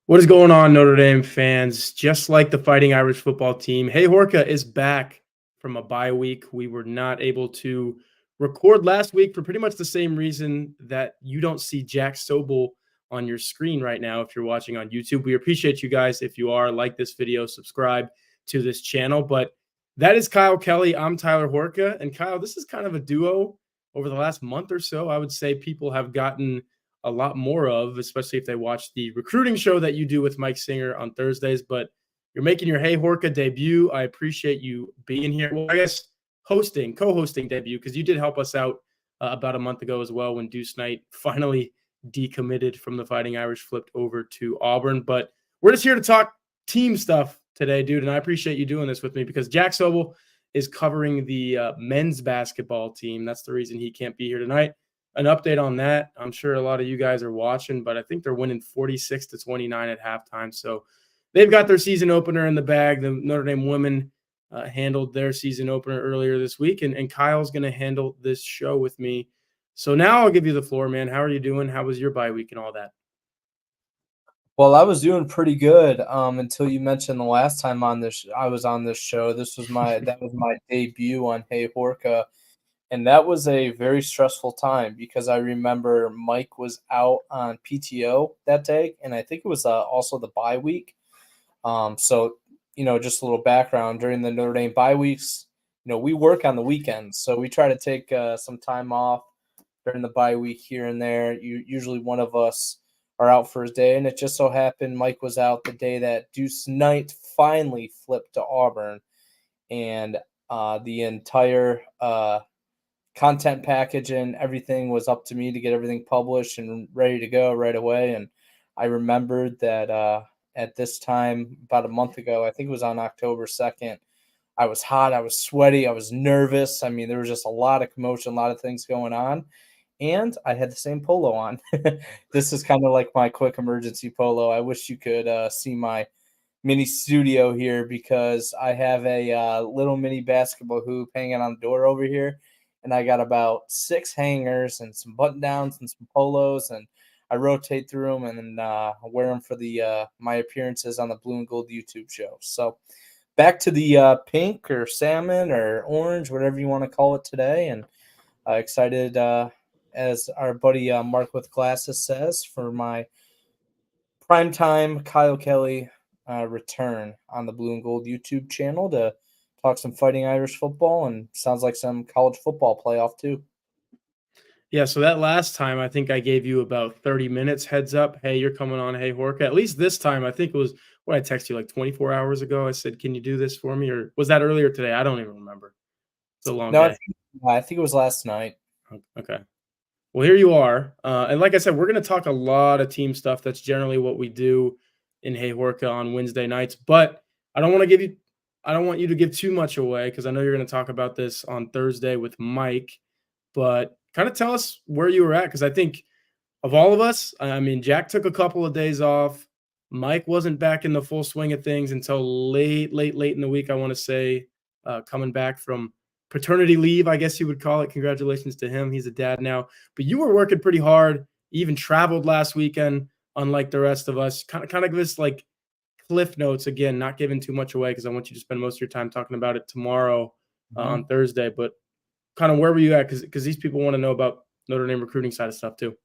What is going on, Notre Dame fans? Just like the Fighting Irish football team, Hey Horka is back from a bye week. We were not able to record last week for pretty much the same reason that you don't see Jack Sobel on your screen right now if you're watching on YouTube. We appreciate you guys. If you are, like this video, subscribe to this channel. But that is Kyle Kelly. I'm Tyler Horka. And Kyle, this is kind of a duo over the last month or so. I would say people have gotten a lot more of, especially if they watch the recruiting show that you do with Mike Singer on Thursdays. But you're making your Hey Horka debut. I appreciate you being here. Well, I guess co-hosting debut, because you did help us out about a month ago as well when Deuce Knight finally decommitted from the Fighting Irish, flipped over to Auburn. But we're just here to talk team stuff today, dude. And I appreciate you doing this with me because Jack Sobel is covering the men's basketball team. That's the reason he can't be here tonight. An update on that. I'm sure a lot of you guys are watching, but I think they're winning 46-29 at halftime. So they've got their season opener in the bag. The Notre Dame women handled their season opener earlier this week, and Kyle's going to handle this show with me. So now I'll give you the floor, man. How are you doing? How was your bye week and all that? Well, I was doing pretty good until you mentioned the last time I was on this show. That was my debut on Hey Horka. And that was a very stressful time because I remember Mike was out on PTO that day, and I think it was also the bye week. So, just a little background. During the Notre Dame bye weeks, we work on the weekends. So we try to take some time off during the bye week here and there. Usually one of us are out for a day, and it just so happened Mike was out the day that Deuce Knight finally flipped to Auburn, and the entire content package and everything was up to me to get everything published and ready to go right away. And I remembered that at this time, about a month ago, I think it was on October 2nd, I was hot, I was sweaty, I was nervous. I mean, there was just a lot of commotion, a lot of things going on. And I had the same polo on. This is kind of like my quick emergency polo. I wish you could see my mini studio here because I have a little mini basketball hoop hanging on the door over here. And I got about 6 hangers and some button downs and some polos, and I rotate through them and then wear them for the my appearances on the Blue and Gold YouTube show. So back to the pink or salmon or orange, whatever you want to call it today, and excited as our buddy Mark with Glasses says for my primetime Kyle Kelly return on the Blue and Gold YouTube channel to talk some Fighting Irish football, and sounds like some college football playoff too. Yeah, so that last time, I think I gave you about 30 minutes heads up. Hey, you're coming on Hey Horka. At least this time, I think it was what I texted you like 24 hours ago. I said, can you do this for me? Or was that earlier today? I don't even remember. It's a long No, day. I think it was last night. Okay. Well, here you are. And like I said, we're going to talk a lot of team stuff. That's generally what we do in Hey Horka on Wednesday nights. But I don't want you to give too much away because I know you're going to talk about this on Thursday with Mike. But kind of tell us where you were at, because I think of all of us, I mean, Jack took a couple of days off. Mike wasn't back in the full swing of things until late in the week, I want to say, coming back from paternity leave, I guess you would call it. Congratulations to him. He's a dad now. But you were working pretty hard. You even traveled last weekend, unlike the rest of us. Kind of give us like cliff notes again, not giving too much away because I want you to spend most of your time talking about it tomorrow on Thursday. But kind of where were you at? Because these people want to know about Notre Dame recruiting side of stuff too.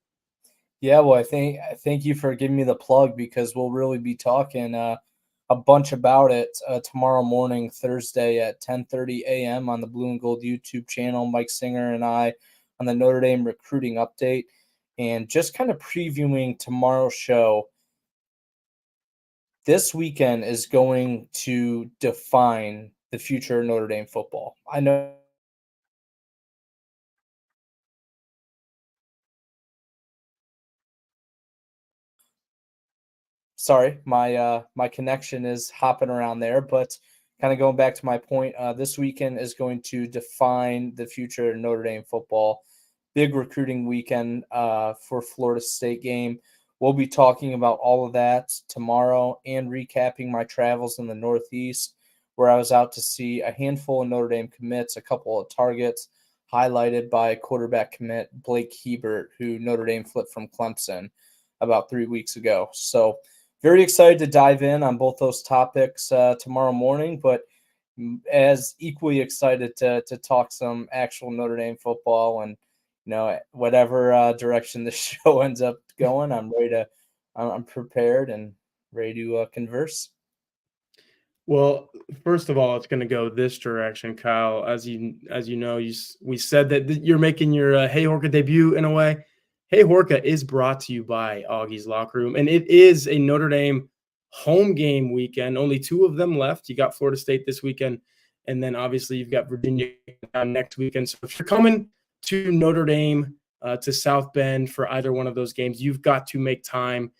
Yeah, well, I thank you for giving me the plug because we'll really be talking a bunch about it tomorrow morning, Thursday at 10:30 a.m. on the Blue and Gold YouTube channel. Mike Singer and I on the Notre Dame recruiting update, and just kind of previewing tomorrow's show. This weekend is going to define the future of Notre Dame football. I know. Sorry, my connection is hopping around there, but kind of going back to my point, this weekend is going to define the future of Notre Dame football. Big recruiting weekend for Florida State game. We'll be talking about all of that tomorrow and recapping my travels in the Northeast, where I was out to see a handful of Notre Dame commits, a couple of targets, highlighted by quarterback commit Blake Hebert, who Notre Dame flipped from Clemson about 3 weeks ago. So very excited to dive in on both those topics tomorrow morning, but as equally excited to talk some actual Notre Dame football. And whatever direction the show ends up going, I'm prepared and ready to converse. Well, first of all, it's going to go this direction, Kyle. As you know, we said that you're making your Hey Horka debut in a way. Hey Horka is brought to you by Auggie's Locker Room, and it is a Notre Dame home game weekend. Only 2 of them left. You got Florida State this weekend, and then obviously you've got Virginia next weekend. So if you're coming to Notre Dame to South Bend for either one of those games, you've got to make time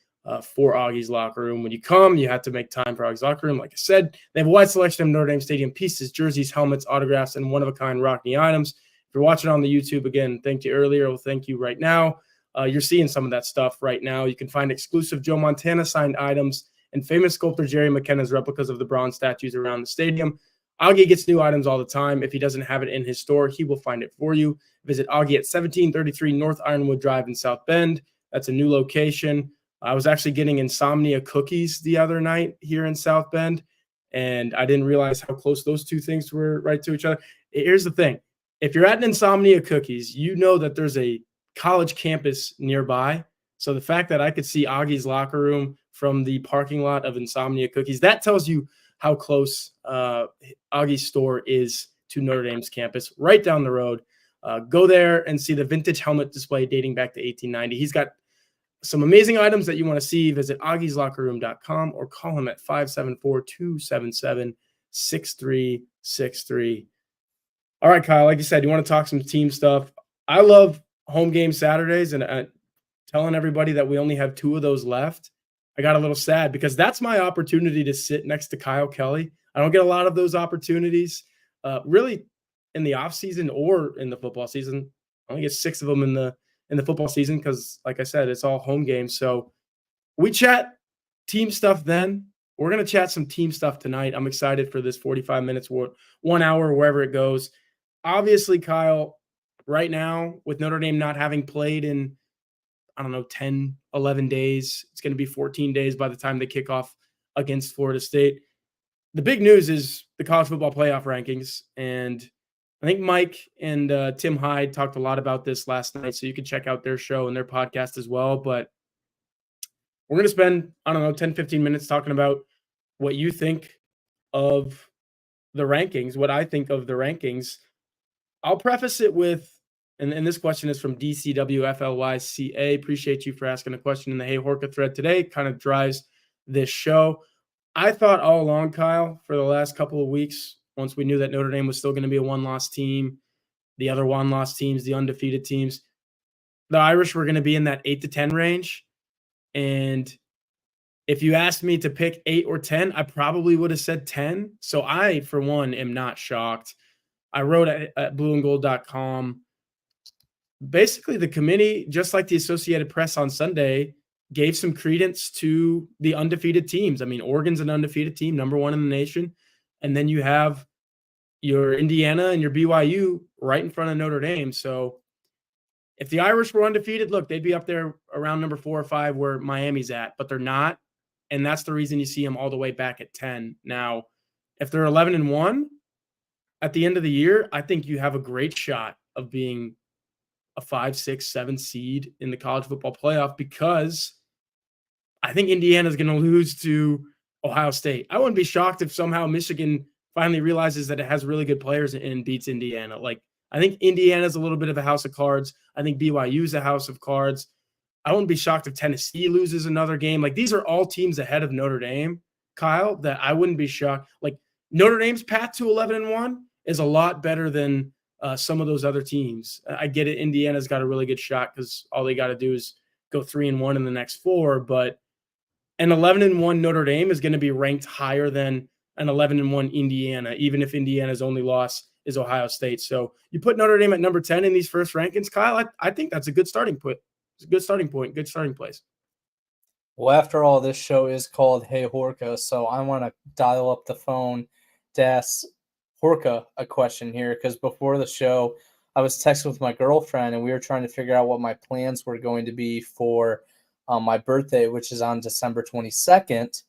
for Auggie's Locker Room. When you come, you have to make time for Auggie's Locker Room. Like I said, they have a wide selection of Notre Dame Stadium pieces, jerseys, helmets, autographs, and one-of-a-kind Rockney items. If you're watching on the YouTube, again, thank you earlier. Well, thank you right now. You're seeing some of that stuff right now. You can find exclusive Joe Montana signed items and famous sculptor Jerry McKenna's replicas of the bronze statues around the stadium. Augie gets new items all the time. If he doesn't have it in his store, he will find it for you. Visit Auggie at 1733 North Ironwood Drive in South Bend. That's a new location. I was actually getting insomnia cookies the other night here in South Bend, and I didn't realize how close those two things were right to each other. Here's the thing. If you're at insomnia cookies, you know that there's a college campus nearby. So the fact that I could see Auggie's Locker Room from the parking lot of insomnia cookies, that tells you how close Auggie's store is to Notre Dame's campus, right down the road. Go there and see the vintage helmet display dating back to 1890. He's got some amazing items that you want to see. Visit augieslockerroom.com or call him at 574-277-6363. All right, Kyle, like you said, you want to talk some team stuff. I love home game Saturdays, and telling everybody that we only have 2 of those left, I got a little sad because that's my opportunity to sit next to Kyle Kelly. I don't get a lot of those opportunities really in the offseason or in the football season. I only get 6 of them in the football season because, like I said, it's all home games. So we chat team stuff then. We're going to chat some team stuff tonight. I'm excited for this 45 minutes, 1 hour, wherever it goes. Obviously, Kyle, right now, with Notre Dame not having played in, 10, 11 days, it's going to be 14 days by the time they kick off against Florida State. The big news is the college football playoff rankings, and I think Mike and Tim Hyde talked a lot about this last night, so you can check out their show and their podcast as well. But we're going to spend, 10, 15 minutes talking about what you think of the rankings, what I think of the rankings. I'll preface it with, and this question is from DCWFLYCA. Appreciate you for asking a question in the Hey Horka thread today. Kind of drives this show. I thought all along, Kyle, for the last couple of weeks, once we knew that Notre Dame was still going to be a one-loss team, the other one-loss teams, the undefeated teams, the Irish were going to be in that 8 to 10 range. And if you asked me to pick 8 or 10, I probably would have said 10. So I, for one, am not shocked. I wrote at blueandgold.com. Basically, the committee, just like the Associated Press on Sunday, gave some credence to the undefeated teams. I mean, Oregon's an undefeated team, number 1 in the nation. And then you have your Indiana and your BYU right in front of Notre Dame. So if the Irish were undefeated, look, they'd be up there around number 4 or 5 where Miami's at, but they're not. And that's the reason you see them all the way back at 10. Now, if they're 11-1 at the end of the year, I think you have a great shot of being a 5, 6, 7 seed in the college football playoff, because I think Indiana is going to lose to Ohio State. I wouldn't be shocked if somehow Michigan finally realizes that it has really good players and beats Indiana. Like, I think Indiana's a little bit of a house of cards. I think BYU's a house of cards. I wouldn't be shocked if Tennessee loses another game. Like, these are all teams ahead of Notre Dame, Kyle, that I wouldn't be shocked. Like, Notre Dame's path to 11-1 is a lot better than some of those other teams. I get it. Indiana's got a really good shot because all they got to do is go 3-1 in the next 4. But an 11-1 Notre Dame is going to be ranked higher than an 11-1 Indiana, even if Indiana's only loss is Ohio State. So you put Notre Dame at number 10 in these first rankings, Kyle. I think that's a good starting point. It's a good starting point, good starting place. Well, after all, this show is called Hey Horka, so I want to dial up the phone to ask Horka a question here, because before the show, I was texting with my girlfriend, and we were trying to figure out what my plans were going to be for my birthday, which is on December 22nd,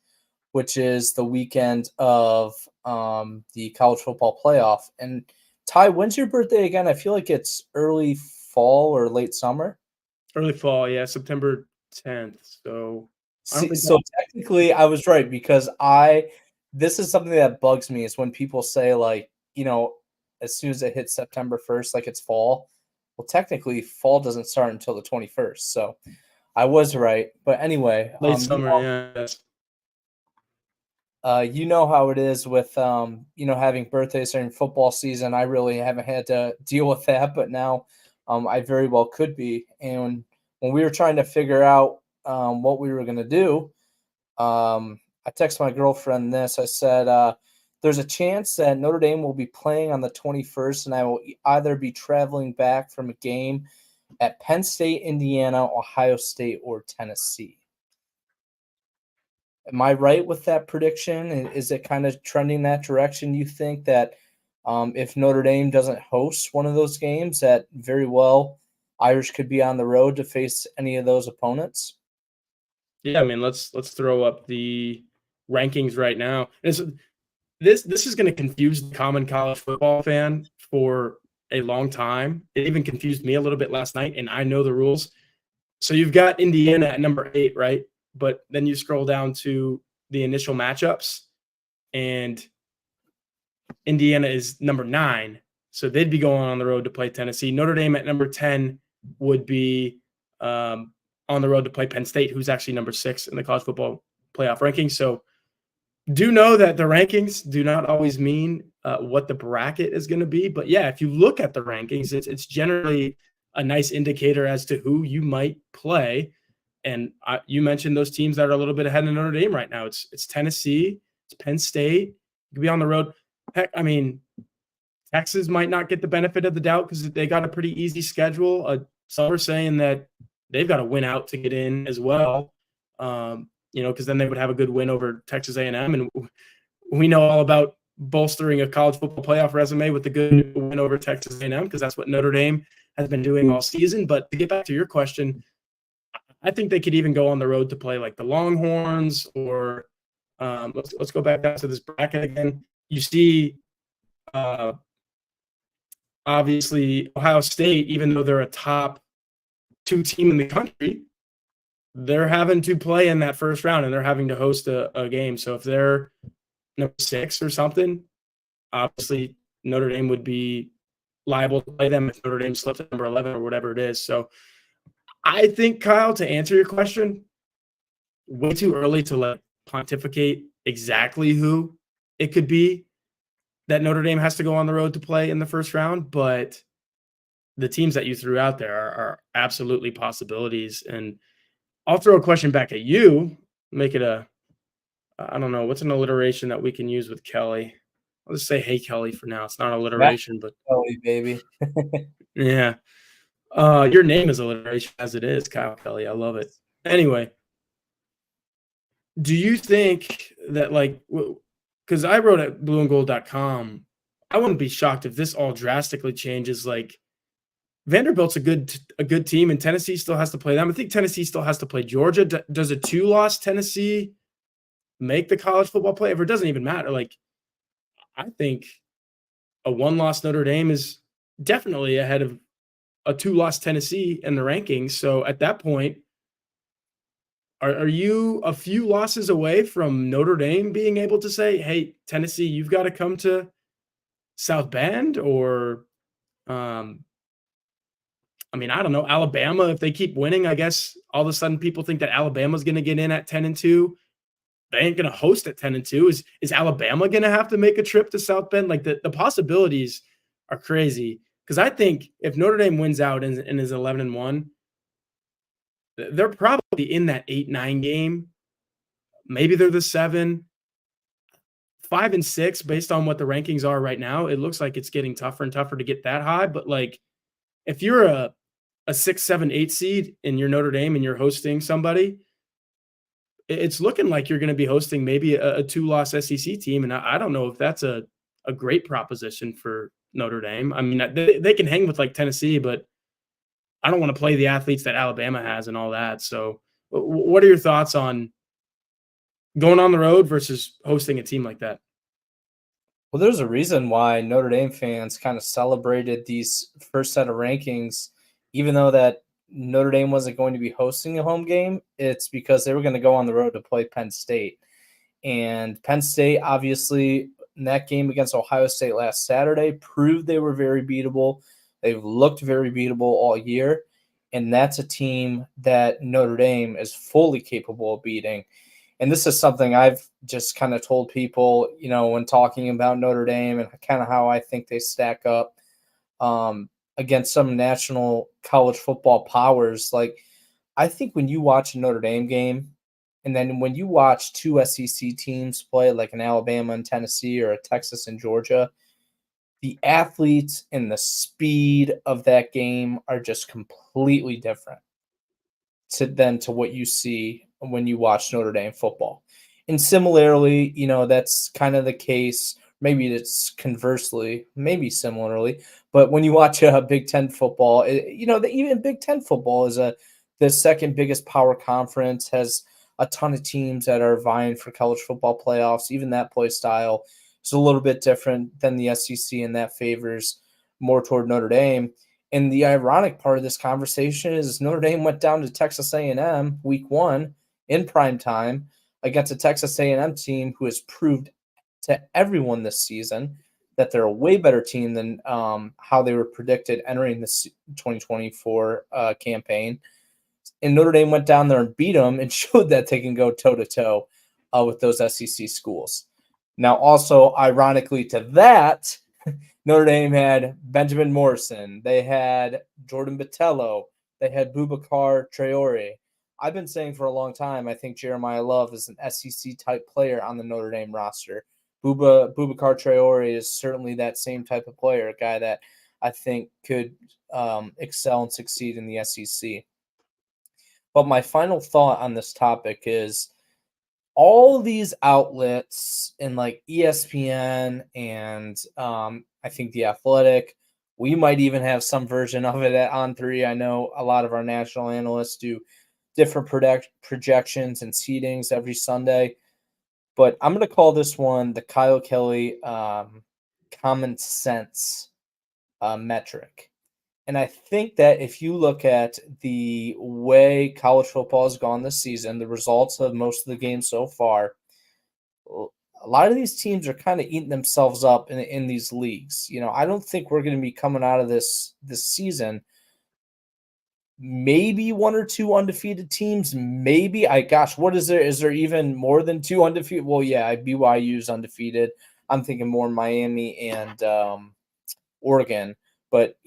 which is the weekend of the college football playoff. And Ty, when's your birthday again? I feel like it's early fall or late summer. Early fall, yeah, September 10th. So I don't think So technically, I was right because this is something that bugs me is when people say like, as soon as it hits September 1st, like it's fall. Well, technically, fall doesn't start until the 21st. So I was right. But anyway, late summer, yes. You know how it is with having birthdays during football season. I really haven't had to deal with that, but now I very well could be. And when we were trying to figure out what we were going to do, I texted my girlfriend this. I said, there's a chance that Notre Dame will be playing on the 21st, and I will either be traveling back from a game at Penn State, Indiana, Ohio State, or Tennessee. Am I right with that prediction? Is it kind of trending that direction? You think that if Notre Dame doesn't host one of those games, that very well Irish could be on the road to face any of those opponents? Yeah, I mean, let's throw up the rankings right now. This is going to confuse the common college football fan for a long time. It even confused me a little bit last night, and I know the rules. So you've got Indiana at number 8, right? But then you scroll down to the initial matchups, and Indiana is number 9. So they'd be going on the road to play Tennessee. Notre Dame at number 10 would be on the road to play Penn State, who's actually number 6 in the college football playoff rankings. So do know that the rankings do not always mean what the bracket is going to be. But yeah, if you look at the rankings, it's generally a nice indicator as to who you might play. And you mentioned those teams that are a little bit ahead of Notre Dame right now. It's Tennessee, it's Penn State. You could be on the road. Heck, I mean, Texas might not get the benefit of the doubt because they got a pretty easy schedule. Some are saying that they've got to win out to get in as well. Because then they would have a good win over Texas A&M, and we know all about bolstering a college football playoff resume with the good win over Texas A&M because that's what Notre Dame has been doing all season. But to get back to your question, I think they could even go on the road to play like the Longhorns or let's go back down to this bracket again. You see, obviously, Ohio State, even though they're a top 2 team in the country, they're having to play in that first round and they're having to host a game. So if they're number 6 or something, obviously Notre Dame would be liable to play them if Notre Dame slips at number 11 or whatever it is. So I think, Kyle, to answer your question, way too early to pontificate exactly who it could be that Notre Dame has to go on the road to play in the first round. But the teams that you threw out there are absolutely possibilities. And I'll throw a question back at you, make it I don't know, what's an alliteration that we can use with Kelly? I'll just say, hey, Kelly, for now. It's not alliteration, but Kelly, baby. yeah. Your name is alliteration as it is, Kyle Kelly. I love it. Anyway, do you think that, because I wrote at blueandgold.com, I wouldn't be shocked if this all drastically changes. Like, Vanderbilt's a good team, and Tennessee still has to play them. I think Tennessee still has to play Georgia. Does a 2-loss Tennessee make the college football playoff? It doesn't even matter. Like, I think a 1-loss Notre Dame is definitely ahead of a 2-loss Tennessee in the rankings. So at that point, are you a few losses away from Notre Dame being able to say, hey, Tennessee, you've got to come to South Bend? Or I don't know, Alabama, if they keep winning, I guess all of a sudden people think that Alabama's going to get in at 10-2. They ain't going to host at 10-2. Is Alabama going to have to make a trip to South Bend? Like, the possibilities are crazy. Because I think if Notre Dame wins out and is 11-1, they're probably in that 8-9 game. Maybe they're the 7. 5-6, based on what the rankings are right now, it looks like it's getting tougher and tougher to get that high. But like, if you're a 6, 7, 8 seed and you're Notre Dame and you're hosting somebody, it's looking like you're going to be hosting maybe a 2-loss SEC team. And I don't know if that's a great proposition for Notre Dame. I mean, they can hang with like Tennessee, but I don't want to play the athletes that Alabama has and all that. So What are your thoughts on going on the road versus hosting a team like that? Well, there's a reason why Notre Dame fans kind of celebrated these first set of rankings, even though that Notre Dame wasn't going to be hosting a home game. It's because they were going to go on the road to play Penn State. And Penn State, obviously, in that game against Ohio State last Saturday, proved they were very beatable. They've looked very beatable all year. And that's a team that Notre Dame is fully capable of beating. And this is something I've just kind of told people, when talking about Notre Dame and kind of how I think they stack up against some national college football powers. Like, I think when you watch a Notre Dame game, and then when you watch two SEC teams play, like an Alabama and Tennessee or a Texas and Georgia, the athletes and the speed of that game are just completely different to what you see when you watch Notre Dame football. And similarly, that's kind of the case. Maybe it's conversely, maybe similarly, but when you watch Big Ten football, even Big Ten football is the second biggest power conference, has a ton of teams that are vying for college football playoffs. Even that play style is a little bit different than the SEC, and that favors more toward Notre Dame. And the ironic part of this conversation is Notre Dame went down to Texas A&M week 1 in prime time against a Texas A&M team who has proved to everyone this season that they're a way better team than how they were predicted entering this 2024 campaign. And Notre Dame went down there and beat them and showed that they can go toe-to-toe with those SEC schools. Now, also, ironically to that, Notre Dame had Benjamin Morrison. They had Jordan Botelho. They had Boubacar Traore. I've been saying for a long time, I think Jeremiah Love is an SEC-type player on the Notre Dame roster. Boubacar Traore is certainly that same type of player, a guy that I think could excel and succeed in the SEC. But my final thought on this topic is all these outlets and like ESPN and I think The Athletic, we might even have some version of it at On3. I know a lot of our national analysts do different projections and seedings every Sunday. But I'm going to call this one the Kyle Kelly common sense metric. And I think that if you look at the way college football has gone this season, the results of most of the games so far, a lot of these teams are kind of eating themselves up in these leagues. I don't think we're going to be coming out of this season. Maybe one or two undefeated teams. Maybe. What is there? Is there even more than two undefeated? Well, yeah, BYU's undefeated. I'm thinking more Miami and Oregon. But,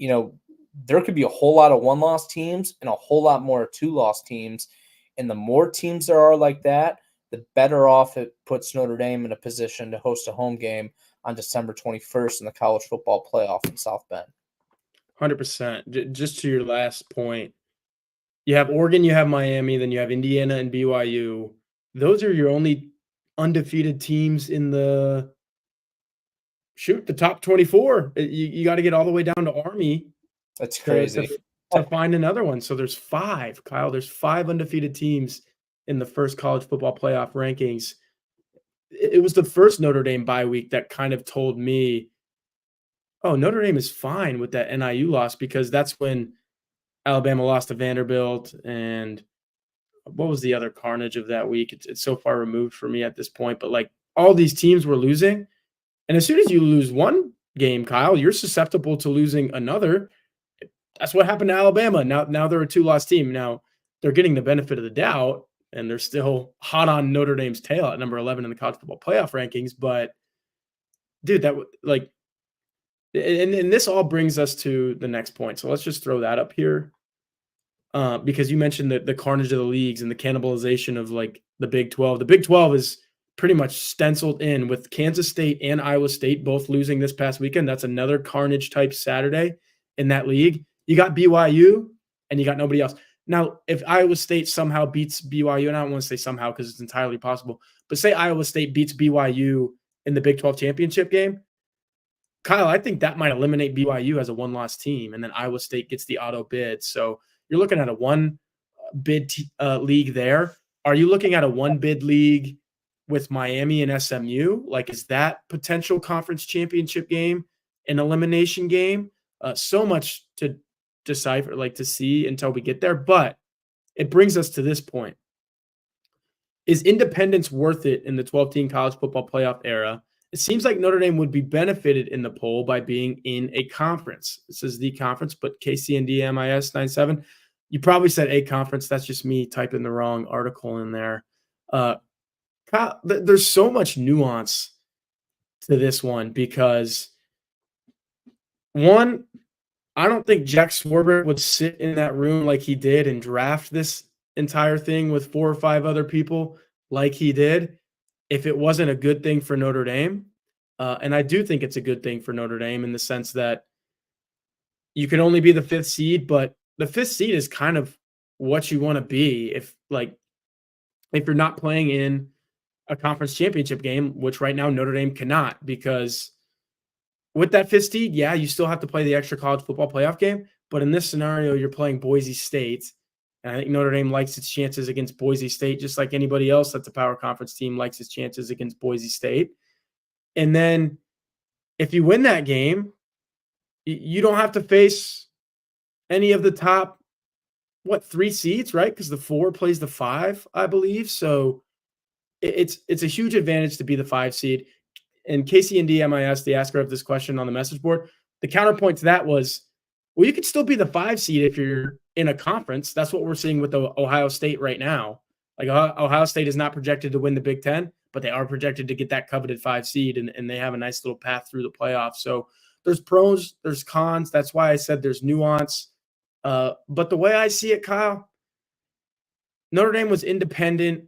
there could be a whole lot of one-loss teams and a whole lot more two-loss teams. And the more teams there are like that, the better off it puts Notre Dame in a position to host a home game on December 21st in the college football playoff in South Bend. 100%. Just to your last point, you have Oregon, you have Miami, then you have Indiana and BYU. Those are your only undefeated teams in the top 24. You got to get all the way down to Army. That's crazy. To find another one. So there's 5, Kyle. There's 5 undefeated teams in the first college football playoff rankings. It was the first Notre Dame bye week that kind of told me, oh, Notre Dame is fine with that NIU loss, because that's when Alabama lost to Vanderbilt. And what was the other carnage of that week? It's so far removed for me at this point. But like, all these teams were losing. And as soon as you lose one game, Kyle, you're susceptible to losing another. That's what happened to Alabama. Now they're a 2-loss team. Now they're getting the benefit of the doubt, and they're still hot on Notre Dame's tail at number 11 in the college football playoff rankings. But dude, and this all brings us to the next point. So let's just throw that up here, because you mentioned the carnage of the leagues and the cannibalization of like the Big 12. The Big 12 is pretty much stenciled in with Kansas State and Iowa State both losing this past weekend. That's another carnage type Saturday in that league. You got BYU and you got nobody else. Now, if Iowa State somehow beats BYU, and I don't want to say somehow because it's entirely possible, but say Iowa State beats BYU in the Big 12 championship game, Kyle, I think that might eliminate BYU as a one-loss team, and then Iowa State gets the auto bid. So you're looking at bid league there. Are you looking at a one bid league with Miami and SMU? Like, is that potential conference championship game an elimination game? So much to decipher, like to see until we get there. But it brings us to this point. Is independence worth it in the 12-team college football playoff era? It seems like Notre Dame would be benefited in the poll by being in a conference. This is the conference, but KCND MIS 97. You probably said a conference. That's just me typing the wrong article in there. There's so much nuance to this one because, one, I don't think Jack Swarbrick would sit in that room like he did and draft this entire thing with 4 or 5 other people like he did if it wasn't a good thing for Notre Dame. And I do think it's a good thing for Notre Dame in the sense that you can only be the 5th seed, but the 5th seed is kind of what you want to be if you're not playing in a conference championship game, which right now Notre Dame cannot, because with that 5th seed, yeah, you still have to play the extra college football playoff game. But in this scenario, you're playing Boise State. And I think Notre Dame likes its chances against Boise State, just like anybody else that's a power conference team likes its chances against Boise State. And then if you win that game, you don't have to face any of the top, 3 seeds, right? Because the 4 plays the 5, I believe. So it's a huge advantage to be the 5 seed. And KCND MIS, the asker of this question on the message board, the counterpoint to that was, well, you could still be the 5 seed if you're in a conference. That's what we're seeing with Ohio State right now. Like, Ohio State is not projected to win the Big Ten, but they are projected to get that coveted 5 seed, and they have a nice little path through the playoffs. So there's pros, there's cons. That's why I said there's nuance. But the way I see it, Kyle, Notre Dame was independent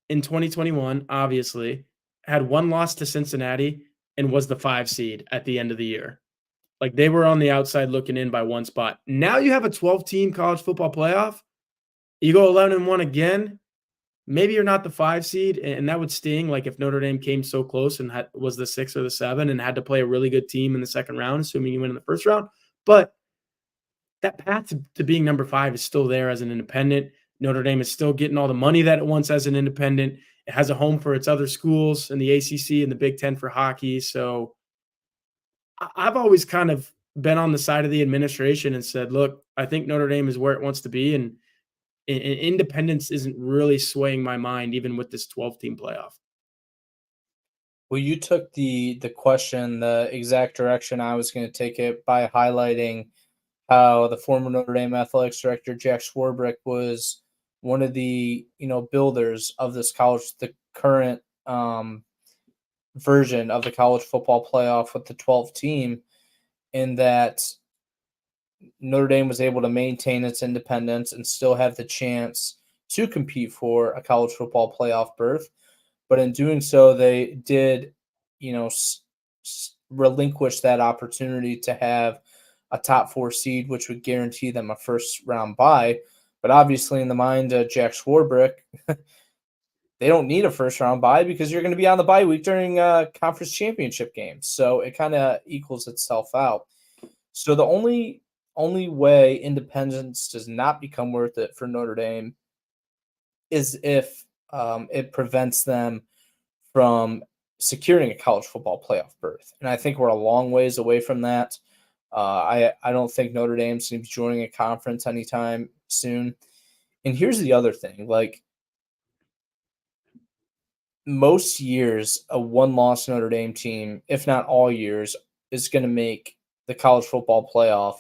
in 2021, obviously, had 1 loss to Cincinnati, and was the 5 seed at the end of the year. Like, they were on the outside looking in by 1 spot. Now you have a 12-team college football playoff. You go 11-1 again. Maybe you're not the 5 seed, and that would sting. Like, if Notre Dame came so close and was the 6 or the 7 and had to play a really good team in the second round, assuming you win in the first round. But that path to being number 5 is still there as an independent. Notre Dame is still getting all the money that it wants as an independent. It has a home for its other schools in the ACC and the Big Ten for hockey. So I've always kind of been on the side of the administration and said, look, I think Notre Dame is where it wants to be. And independence isn't really swaying my mind, even with this 12-team playoff. Well, you took the question the exact direction I was going to take it by highlighting how the former Notre Dame athletics director Jack Swarbrick was one of the builders of this college, the current version of the college football playoff with the 12th team, in that Notre Dame was able to maintain its independence and still have the chance to compete for a college football playoff berth. But in doing so, they did, relinquish that opportunity to have a top 4 seed, which would guarantee them a first round bye. But obviously, in the mind of Jack Swarbrick, they don't need a first round bye because you're going to be on the bye week during conference championship games. So it kind of equals itself out. So the only way independence does not become worth it for Notre Dame is if it prevents them from securing a college football playoff berth. And I think we're a long ways away from that. I don't think Notre Dame seems joining a conference anytime soon. And here's the other thing, like, most years, a 1-loss Notre Dame team, if not all years, is going to make the college football playoff,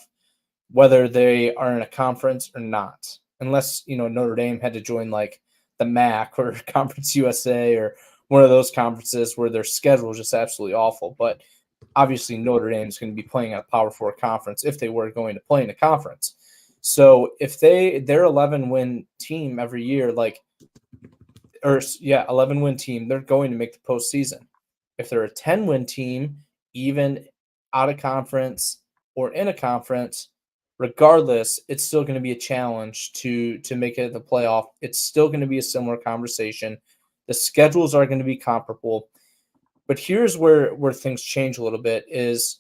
whether they are in a conference or not, unless, Notre Dame had to join like the MAC or Conference USA or one of those conferences where their schedule is just absolutely awful. But obviously Notre Dame is going to be playing at a Power 4 conference if they were going to play in a conference. So if their 11-win team every year, 11-win team, they're going to make the postseason. If they're a 10-win team, even out of conference or in a conference, regardless, it's still going to be a challenge to make it the playoff. It's still going to be a similar conversation. The schedules are going to be comparable. But here's where things change a little bit is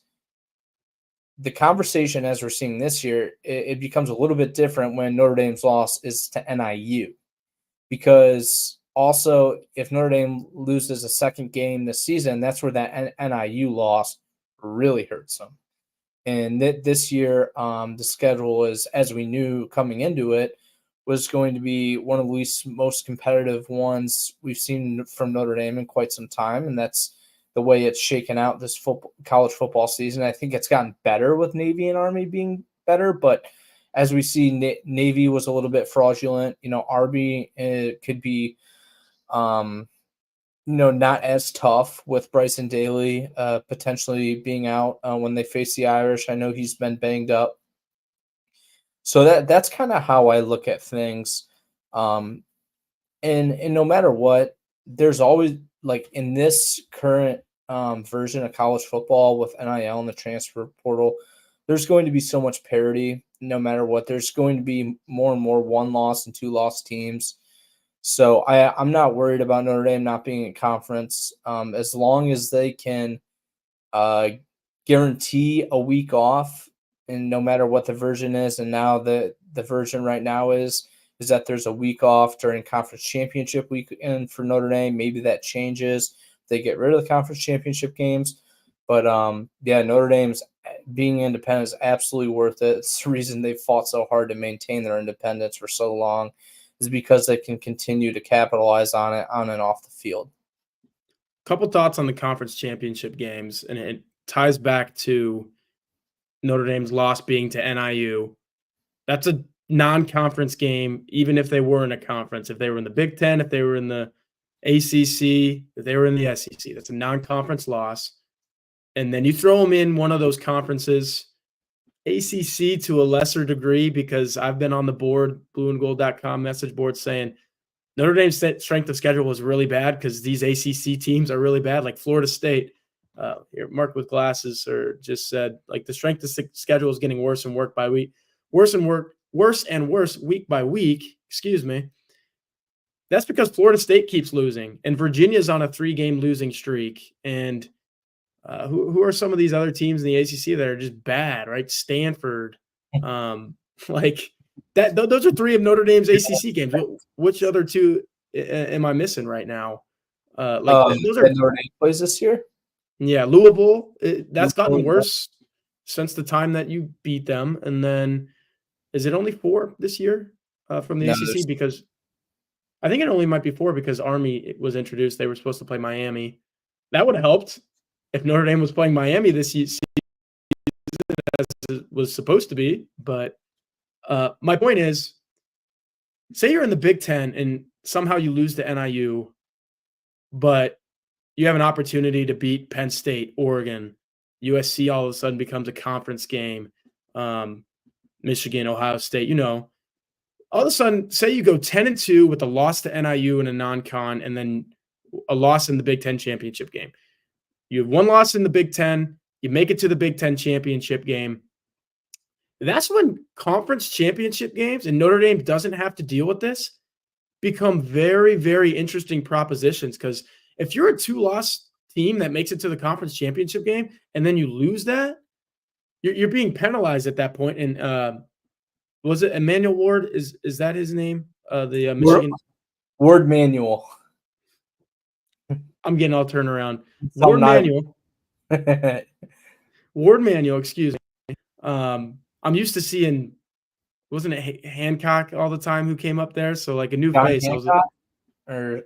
the conversation as we're seeing this year, it becomes a little bit different when Notre Dame's loss is to NIU, because also if Notre Dame loses a second game this season, that's where that NIU loss really hurts them. And this year, the schedule is, as we knew coming into it, was going to be one of the least most competitive ones we've seen from Notre Dame in quite some time, and that's the way it's shaken out this college football season. I think it's gotten better with Navy and Army being better, but as we see, Navy was a little bit fraudulent. Army could be, not as tough with Bryson Daly potentially being out when they face the Irish. I know he's been banged up. So that's kind of how I look at things. And no matter what, there's always, like in this current version of college football with NIL and the transfer portal, there's going to be so much parity no matter what. There's going to be more and more 1-loss and 2-loss teams. So I'm not worried about Notre Dame not being in conference as long as they can guarantee a week off, and no matter what the version is. And now the version right now is that there's a week off during conference championship weekend for Notre Dame. Maybe that changes. They get rid of the conference championship games. But Notre Dame's being independent is absolutely worth it. It's the reason they've fought so hard to maintain their independence for so long, is because they can continue to capitalize on it on and off the field. Couple thoughts on the conference championship games, and it ties back to Notre Dame's loss being to NIU. That's a non-conference game, even if they were in a conference. If they were in the Big Ten, if they were in the ACC, if they were in the SEC, that's a non-conference loss. And then you throw them in one of those conferences, ACC to a lesser degree, because I've been on the board, blueandgold.com message board, saying Notre Dame's strength of schedule was really bad because these ACC teams are really bad, like Florida State. Here, Mark with glasses just said, like, the strength of schedule is getting worse and worse by week, worse and worse week by week. Excuse me. That's because Florida State keeps losing, and Virginia's on a 3-game losing streak. And who are some of these other teams in the ACC that are just bad, right? Stanford, like that. Those are 3 of Notre Dame's ACC games. Which other 2 am I missing right now? Those are Notre Dame plays this year. Yeah, Louisville. That's gotten worse since the time that you beat them. And then, is it only 4 this year from the ACC? Because I think it only might be 4 because Army was introduced. They were supposed to play Miami. That would have helped if Notre Dame was playing Miami this season as it was supposed to be. But my point is, say you're in the Big Ten and somehow you lose to NIU, but you have an opportunity to beat Penn State, Oregon, USC all of a sudden becomes a conference game, Michigan, Ohio State, all of a sudden, say you go 10-2 with a loss to NIU in a non-con and then a loss in the Big Ten championship game. You have 1 loss in the Big Ten, you make it to the Big Ten championship game. That's when conference championship games, and Notre Dame doesn't have to deal with this, become very, very interesting propositions. Because if you're a 2-loss team that makes it to the conference championship game and then you lose that, you're being penalized at that point. And was it Emmanuel Ward? Is that his name? The Michigan Ward Manuel. I'm getting all turned around. Ward Manuel. Ward Manuel, excuse me. I'm used to seeing, wasn't it Hancock all the time who came up there? So like a new face. I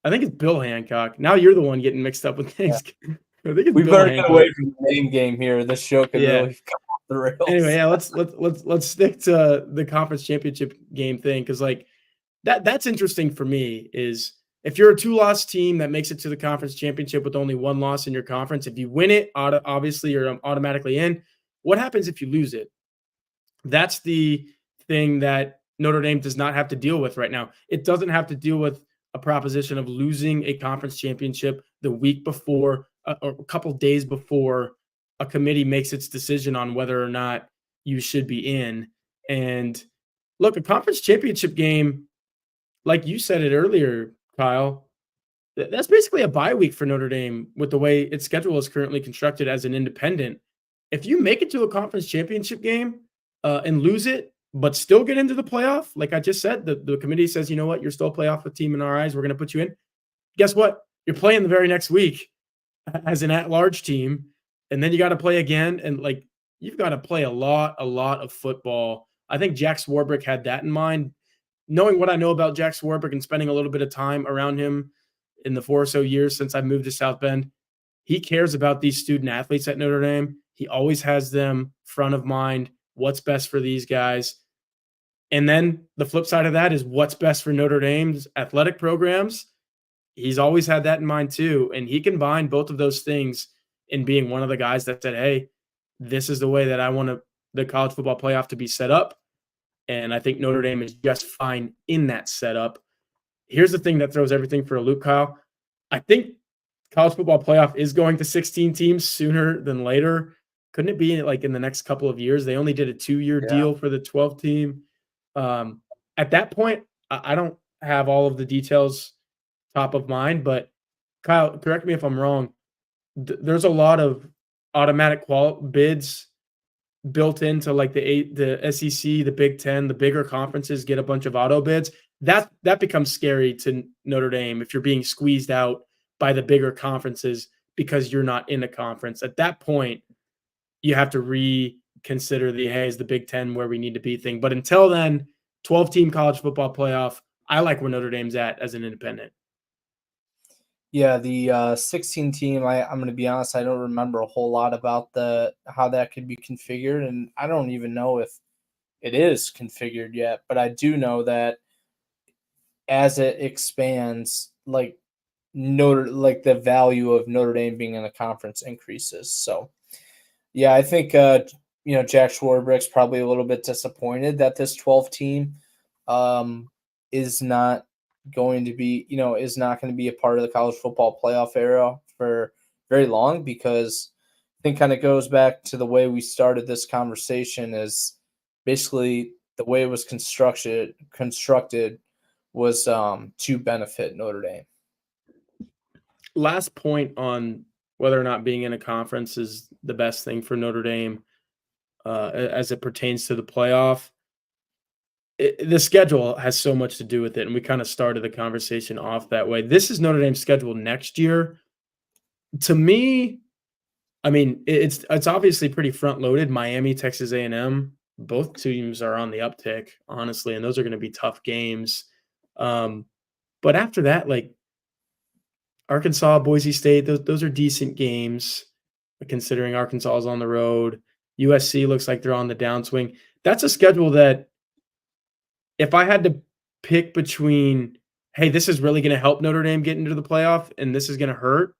think it's Bill Hancock. Now you're the one getting mixed up with things. Yeah. I think it's we better get away from the name game here. This show could really come off the rails. Anyway, yeah, let's stick to the conference championship game thing, because like that's interesting for me. Is if you're a 2-loss team that makes it to the conference championship with only 1 loss in your conference, if you win it, obviously you're automatically in. What happens if you lose it? That's the thing that Notre Dame does not have to deal with right now. It doesn't have to deal with a proposition of losing a conference championship the week before or a couple days before a committee makes its decision on whether or not you should be in. And look, a conference championship game, like you said it earlier, Kyle, that's basically a bye week for Notre Dame with the way its schedule is currently constructed as an independent. if you make it to a conference championship game and lose it, but still get into the playoff, like I just said, the committee says, you know what, you're still a playoff team in our eyes. We're going to put you in. Guess what? You're playing the very next week as an at-large team, and then you got to play again, and like you've got to play a lot of football. I think Jack Swarbrick had that in mind. Knowing what I know about Jack Swarbrick and spending a little bit of time around him in the 4 or so years since I moved to South Bend, he cares about these student athletes at Notre Dame. He always has them front of mind. What's best for these guys? And then the flip side of that is what's best for Notre Dame's athletic programs. He's always had that in mind too. And he combined both of those things in being one of the guys that said, hey, this is the way that I want the college football playoff to be set up. And I think Notre Dame is just fine in that setup. Here's the thing that throws everything for a loop, Kyle. I think college football playoff is going to 16 teams sooner than later. Couldn't it be like in the next couple of years? They only did a 2-year deal for the 12 team. At that point, I don't have all of the details top of mind, but Kyle, correct me if I'm wrong. There's a lot of automatic bids built into like the SEC, the Big Ten, the bigger conferences get a bunch of auto bids. That becomes scary to Notre Dame if you're being squeezed out by the bigger conferences because you're not in a conference. At that point, you have to reconsider hey, is the Big Ten where we need to be thing. But until then, 12-team college football playoff, I like where Notre Dame's at as an independent. Yeah, the 16 team, I'm going to be honest, I don't remember a whole lot about how that could be configured, and I don't even know if it is configured yet, but I do know that as it expands, like the value of Notre Dame being in a conference increases. So, yeah, I think Jack Swarbrick's probably a little bit disappointed that this 12 team is not going to be a part of the college football playoff era for very long, because I think kind of goes back to the way we started this conversation is basically the way it was constructed was to benefit Notre Dame. Last point on whether or not being in a conference is the best thing for Notre Dame as it pertains to the playoff. The schedule has so much to do with it, and we kind of started the conversation off that way. This is Notre Dame's schedule next year. To me, I mean, it's obviously pretty front-loaded. Miami, Texas A&M, both teams are on the uptick, honestly, and those are going to be tough games. But after that, like Arkansas, Boise State, those are decent games, considering Arkansas is on the road. USC looks like they're on the downswing. That's a schedule that if I had to pick between, hey, this is really going to help Notre Dame get into the playoff and this is going to hurt,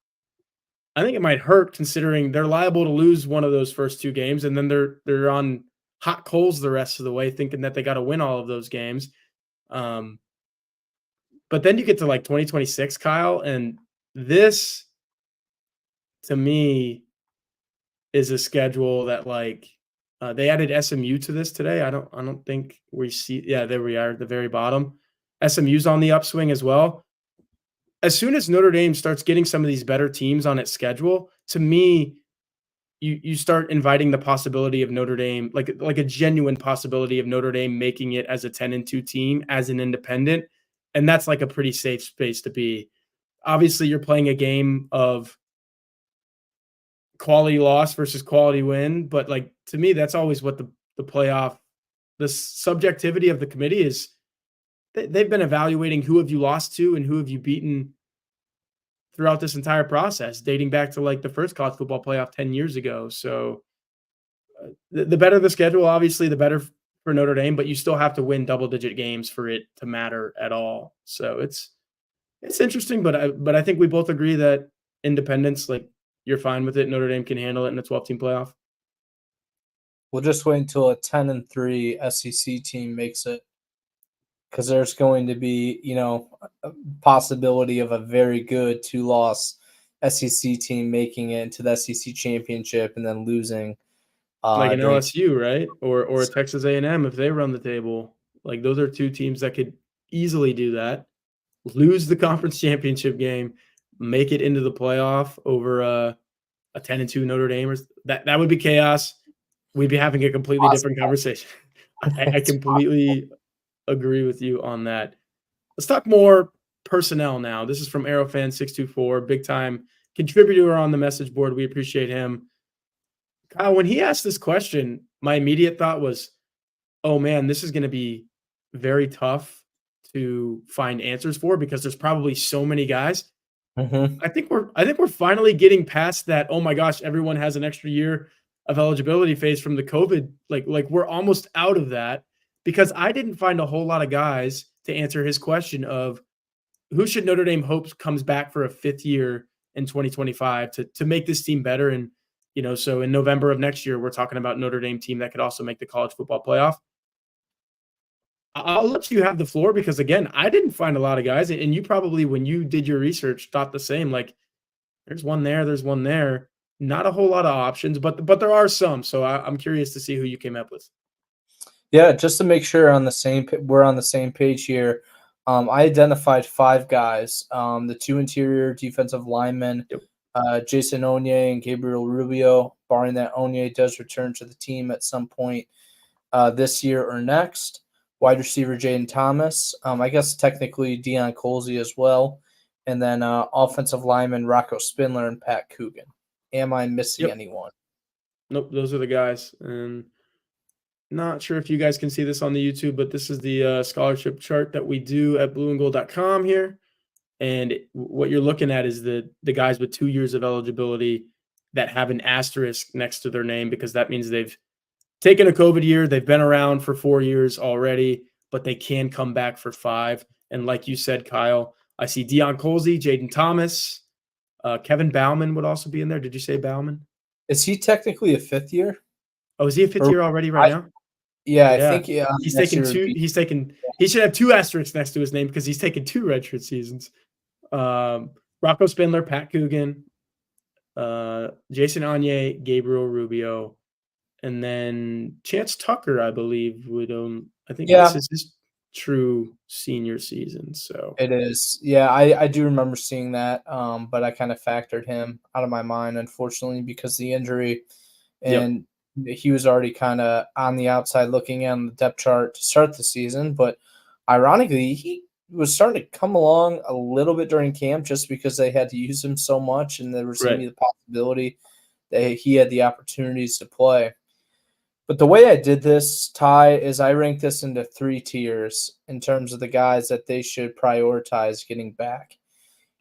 I think it might hurt considering they're liable to lose one of those first 2 games, and then they're on hot coals the rest of the way thinking that they got to win all of those games. But then you get to like 2026, Kyle, and this to me is a schedule that like they added SMU to this today. I don't think we see. Yeah, there we are at the very bottom. SMU's on the upswing as well. As soon as Notre Dame starts getting some of these better teams on its schedule, to me, you start inviting the possibility of Notre Dame, like a genuine possibility of Notre Dame making it as a 10-2 team as an independent, and that's like a pretty safe space to be. Obviously, you're playing a game of quality loss versus quality win, but like to me, that's always what the playoff, the subjectivity of the committee is. They've been evaluating who have you lost to and who have you beaten throughout this entire process, dating back to like the first college football playoff 10 years ago. So the better the schedule, obviously, the better for Notre Dame, but you still have to win double-digit games for it to matter at all. So it's interesting, but I think we both agree that independence, like you're fine with it. Notre Dame can handle it in a 12-team playoff. We'll just wait until a 10-3 SEC team makes it, because there's going to be, a possibility of a very good 2-loss SEC team making it into the SEC championship and then losing. Like an LSU, right? Or a Texas A&M if they run the table. Like those are 2 teams that could easily do that. Lose the conference championship game, make it into the playoff over a 10-2 Notre Dame, or that would be chaos. We'd be having a completely different conversation. I It's completely agree with you on that. Let's talk more personnel now. This is from Aerofan624, big time contributor on the message board. We appreciate him. Kyle, when he asked this question, my immediate thought was, oh man, this is going to be very tough to find answers for because there's probably so many guys. Mhm. I think we're finally getting past that. Oh my gosh, everyone has an extra year of eligibility phase from the COVID. Like we're almost out of that because I didn't find a whole lot of guys to answer his question of who should Notre Dame hopes comes back for a fifth year in 2025 to make this team better. And so in November of next year, we're talking about Notre Dame team that could also make the college football playoff. I'll let you have the floor because again, I didn't find a lot of guys, and you probably when you did your research thought the same. Like there's one there, there's one there. Not a whole lot of options, but there are some. So I'm curious to see who you came up with. Yeah, just to make sure we're on the same page here. I identified 5 guys. The 2 interior defensive linemen, Yep. Jason Onye and Gabriel Rubio, barring that Onye does return to the team at some point this year or next. Wide receiver Jaden Thomas. I guess technically Deion Colsey as well. And then offensive lineman Rocco Spindler and Pat Coogan. Am I missing Yep. anyone? Nope. Those are the guys. And not sure if you guys can see this on the YouTube, but this is the scholarship chart that we do at blueandgold.com here. And what you're looking at is the guys with 2 years of eligibility that have an asterisk next to their name because that means they've taken a COVID year. They've been around for 4 years already, but they can come back for 5. And like you said, Kyle, I see Deion Colsey, Jaden Thomas, Kevin Bauman would also be in there. Did you say Bauman? Is he technically a 5th year? Oh, is he a 5th Or year already right now? Yeah, I Yeah. think yeah. He's Next taken year would 2. be He should have 2 asterisks next to his name because he's taken 2 redshirt seasons. Rocco Spindler, Pat Coogan, Jason Onye, Gabriel Rubio, and then Chance Tucker, I believe, would I think this yeah. is his true senior season. So It is. Yeah, I do remember seeing that, but I kind of factored him out of my mind, unfortunately, because the injury, yep. and he was already kind of on the outside looking on the depth chart to start the season. But ironically, he was starting to come along a little bit during camp just because they had to use him so much, and there was going to Right. be the possibility that he had the opportunities to play. But the way I did this, Ty, is I ranked this into 3 tiers in terms of the guys that they should prioritize getting back.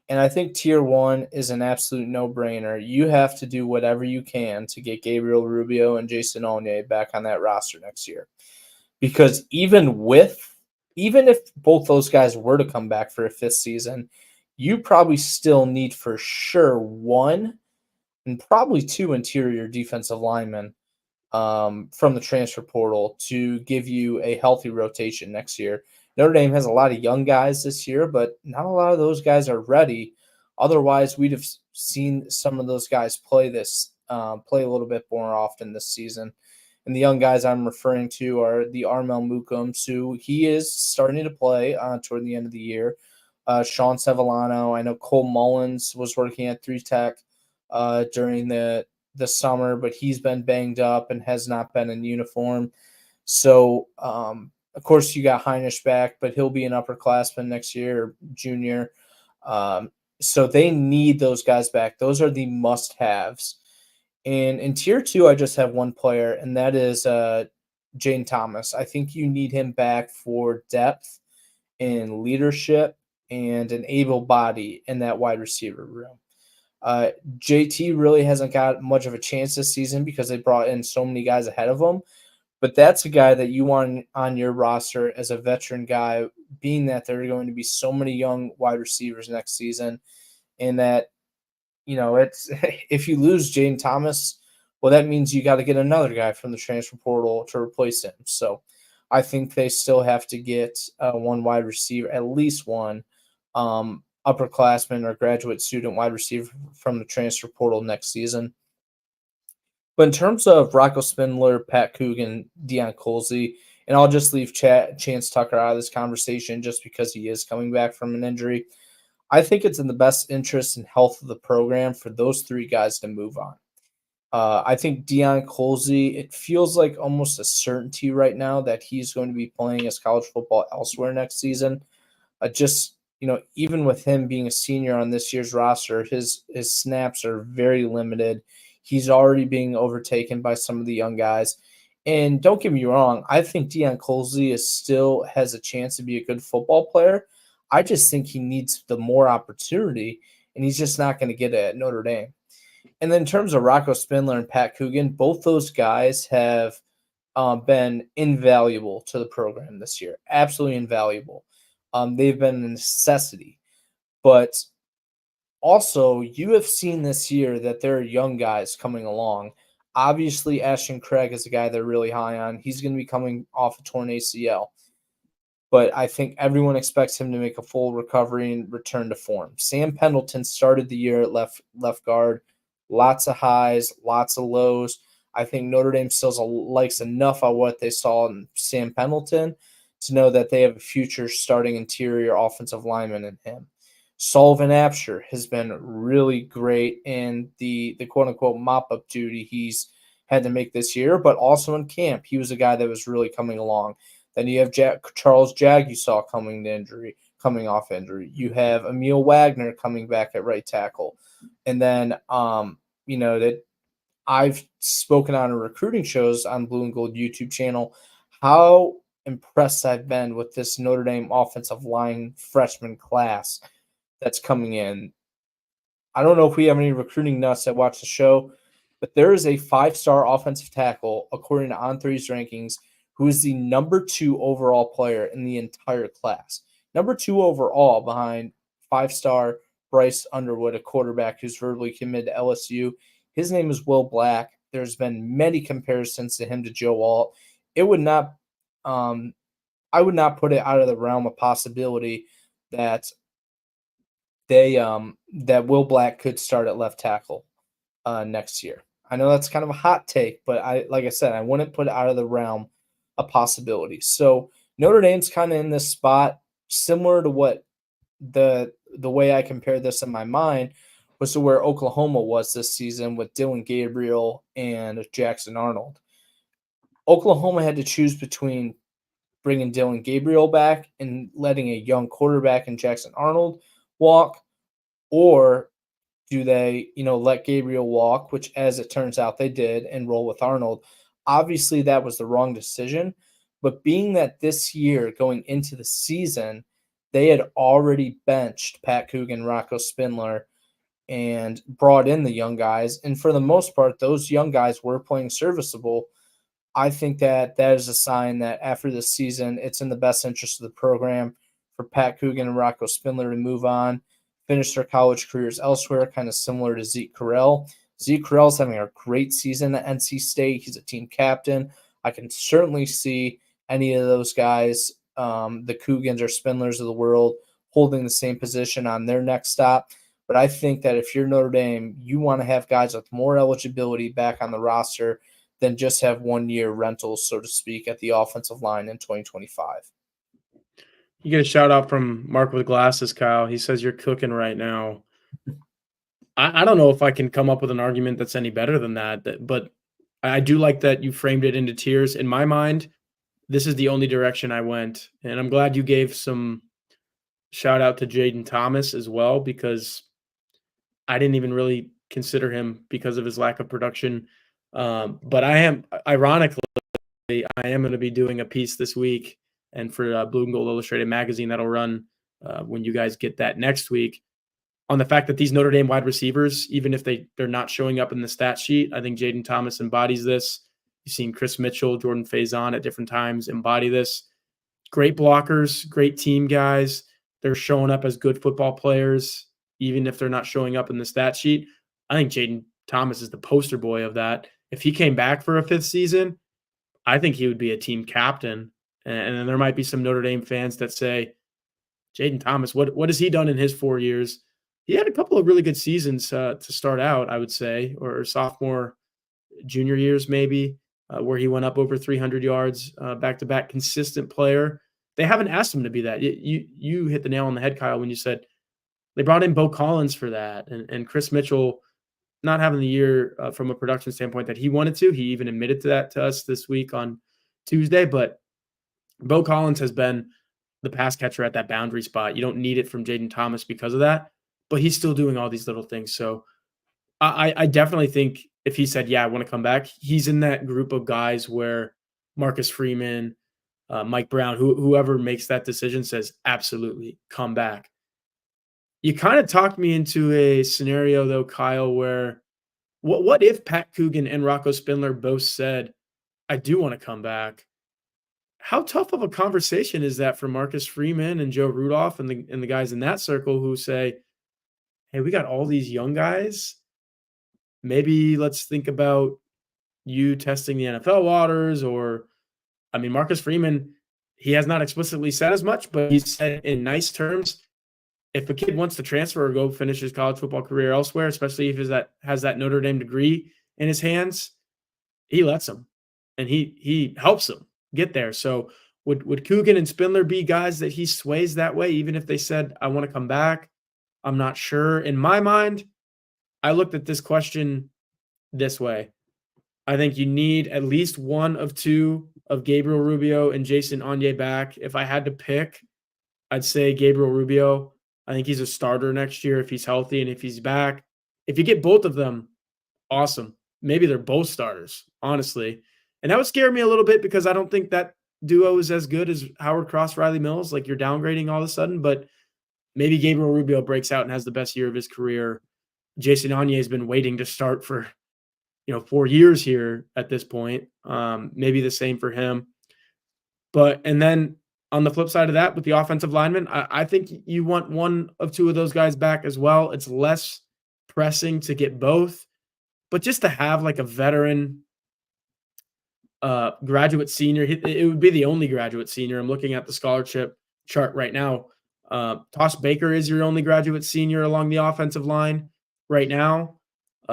And I think tier 1 is an absolute no-brainer. You have to do whatever you can to get Gabriel Rubio and Jason Onye back on that roster next year. Because even if both those guys were to come back for a 5th season, you probably still need for sure 1 and probably 2 interior defensive linemen from the transfer portal to give you a healthy rotation next year. Notre Dame has a lot of young guys this year, but not a lot of those guys are ready. Otherwise, we'd have seen some of those guys play a little bit more often this season. And the young guys I'm referring to are the Armel Mukums, who he is starting to play toward the end of the year. Sean Sevillano, I know Cole Mullins was working at 3 Tech during the summer, but he's been banged up and has not been in uniform. So, of course, you got Heinisch back, but he'll be an upperclassman next year, or junior. So they need those guys back. Those are the must-haves. And in tier 2, I just have one player, and that is Jane Thomas. I think you need him back for depth and leadership and an able body in that wide receiver room. JT really hasn't got much of a chance this season because they brought in so many guys ahead of him. But that's a guy that you want on your roster as a veteran guy, being that there are going to be so many young wide receivers next season. And that, it's if you lose Jane Thomas, well, that means you got to get another guy from the transfer portal to replace him. So I think they still have to get one wide receiver, at least one upperclassman or graduate student wide receiver from the transfer portal next season. But in terms of Rocco Spindler, Pat Coogan, Deion Colsey, and I'll just leave Chance Tucker out of this conversation just because he is coming back from an injury. I think it's in the best interest and health of the program for those three guys to move on. I think Deion Colsey, it feels like almost a certainty right now that he's going to be playing his college football elsewhere next season. Just even with him being a senior on this year's roster, his snaps are very limited. He's already being overtaken by some of the young guys. And don't get me wrong, I think Deion Colsey still has a chance to be a good football player. I just think he needs the more opportunity, and he's just not going to get it at Notre Dame. And then in terms of Rocco Spindler and Pat Coogan, both those guys have been invaluable to the program this year. Absolutely invaluable. They've been a necessity. But also, you have seen this year that there are young guys coming along. Obviously, Ashton Craig is a guy they're really high on. He's going to be coming off a torn ACL. But I think everyone expects him to make a full recovery and return to form. Sam Pendleton started the year at left guard. Lots of highs, lots of lows. I think Notre Dame still likes enough of what they saw in Sam Pendleton to know that they have a future starting interior offensive lineman in him. Sullivan Absher has been really great in the quote-unquote mop-up duty he's had to make this year, but also in camp. He was a guy that was really coming along. Then you have Charles Jagg you saw coming off injury. You have Emil Wagner coming back at right tackle. And then, that I've spoken on recruiting shows on Blue and Gold YouTube channel, how impressed I've been with this Notre Dame offensive line freshman class that's coming in. I don't know if we have any recruiting nuts that watch the show, but there is a 5-star offensive tackle, according to On3's rankings, who is the number 2 overall player in the entire class. Number 2 overall behind 5-star Bryce Underwood, a quarterback who's verbally committed to LSU. His name is Will Black. There's been many comparisons to him to Joe Alt. I would not put it out of the realm of possibility that that Will Black could start at left tackle next year. I know that's kind of a hot take, but like I said, I wouldn't put it out of the realm of possibility. So Notre Dame's kind of in this spot similar to what the way I compared this in my mind was to where Oklahoma was this season with Dylan Gabriel and Jackson Arnold. Oklahoma had to choose between bringing Dylan Gabriel back and letting a young quarterback in Jackson Arnold walk, or do they, let Gabriel walk, which as it turns out they did, and roll with Arnold. Obviously, that was the wrong decision. But being that this year, going into the season, they had already benched Pat Coogan, Rocco Spindler, and brought in the young guys. And for the most part, those young guys were playing serviceable. I think that is a sign that after this season, it's in the best interest of the program for Pat Coogan and Rocco Spindler to move on, finish their college careers elsewhere, kind of similar to Zeke Correll. Zeke Correll's having a great season at NC State. He's a team captain. I can certainly see any of those guys, the Cougans or Spindlers of the world, holding the same position on their next stop. But I think that if you're Notre Dame, you want to have guys with more eligibility back on the roster than just have 1-year rentals, so to speak, at the offensive line in 2025. You get a shout out from Mark with glasses, Kyle. He says you're cooking right now. I don't know if I can come up with an argument that's any better than that, but I do like that you framed it into tiers. In my mind, this is the only direction I went. And I'm glad you gave some shout out to Jaden Thomas as well, because I didn't even really consider him because of his lack of production. But ironically, I am going to be doing a piece this week and for Blue and Gold Illustrated magazine that'll run when you guys get that next week, on the fact that these Notre Dame wide receivers, even if they're not showing up in the stat sheet, I think Jaden Thomas embodies this. You've seen Chris Mitchell, Jordan Faison at different times embody this. Great blockers, great team guys. They're showing up as good football players, even if they're not showing up in the stat sheet. I think Jaden Thomas is the poster boy of that. If he came back for a 5th season, I think he would be a team captain. And then there might be some Notre Dame fans that say, Jaden Thomas, what has he done in his 4 years? He had a couple of really good seasons to start out, I would say, or sophomore, junior years maybe, where he went up over 300 yards, back-to-back, consistent player. They haven't asked him to be that. You hit the nail on the head, Kyle, when you said They brought in Bo Collins for that, and Chris Mitchell not having the year from a production standpoint that he wanted to. He even admitted to that to us this week on Tuesday. But Bo Collins has been the pass catcher at that boundary spot. You don't need it from Jaden Thomas because of that, but he's still doing all these little things. So I definitely think if he said, "Yeah, I want to come back," he's in that group of guys where Marcus Freeman, Mike Brown, whoever makes that decision says, "Absolutely, come back." You kind of talked me into a scenario though, Kyle, where what if Pat Coogan and Rocco Spindler both said, "I do want to come back"? How tough of a conversation is that for Marcus Freeman and Joe Rudolph and the guys in that circle who say, "Hey, we got all these young guys. Maybe let's think about you testing the NFL waters," or I mean, Marcus Freeman, he has not explicitly said as much, but he said in nice terms, if a kid wants to transfer or go finish his college football career elsewhere, especially if has that Notre Dame degree in his hands, he lets him and he helps him get there. So would Coogan and Spindler be guys that he sways that way, even if they said, "I want to come back"? I'm not sure. In my mind, I looked at this question this way. I think you need at least one of two of Gabriel Rubio and Jason Onye back. If I had to pick, I'd say Gabriel Rubio. I think he's a starter next year if he's healthy and if he's back. If you get both of them, awesome. Maybe they're both starters, honestly. And that would scare me a little bit because I don't think that duo is as good as Howard Cross, Riley Mills. Like you're downgrading all of a sudden, but maybe Gabriel Rubio breaks out and has the best year of his career. Jason Onye has been waiting to start for 4 years here at this point. Maybe the same for him. But and then on the flip side of that, with the offensive lineman, I think you want one of two of those guys back as well. It's less pressing to get both, but just to have like a veteran graduate senior, it would be the only graduate senior. I'm looking at the scholarship chart right now. Tosh Baker is your only graduate senior along the offensive line right now.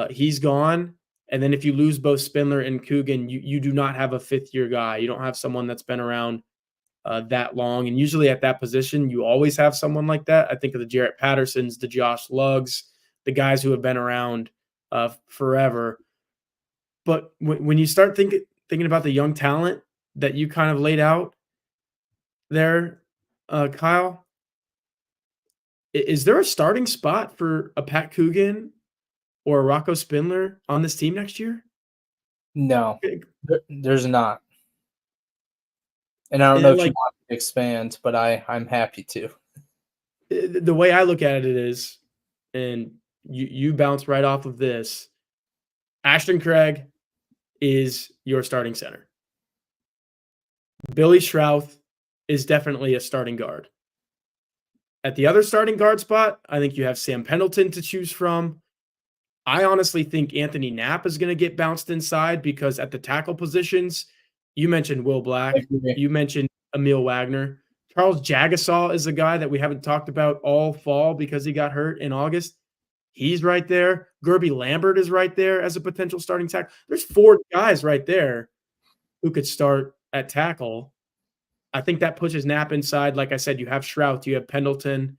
He's gone. And then if you lose both Spindler and Coogan, you do not have a fifth-year guy. You don't have someone that's been around that long. And usually at that position, you always have someone like that. I think of the Jarrett Pattersons, the Josh Luggs, the guys who have been around forever. But when you start thinking about the young talent that you kind of laid out there, Kyle, is there a starting spot for a Pat Coogan or a Rocco Spindler on this team next year? No, there's not. And I don't know if you want to expand, but I'm happy to. The way I look at it is, and you bounce right off of this, Ashton Craig is your starting center. Billy Schrouth is definitely a starting guard. At the other starting guard spot, I think you have Sam Pendleton to choose from. I honestly think Anthony Knapp is going to get bounced inside because at the tackle positions, you mentioned Will Black, you mentioned Emil Wagner. Charles Jagasaw is a guy that we haven't talked about all fall because he got hurt in August. He's right there. Gerby Lambert is right there as a potential starting tackle. There's 4 guys right there who could start at tackle. I think that pushes Knapp inside. Like I said, you have Schrouth, you have Pendleton.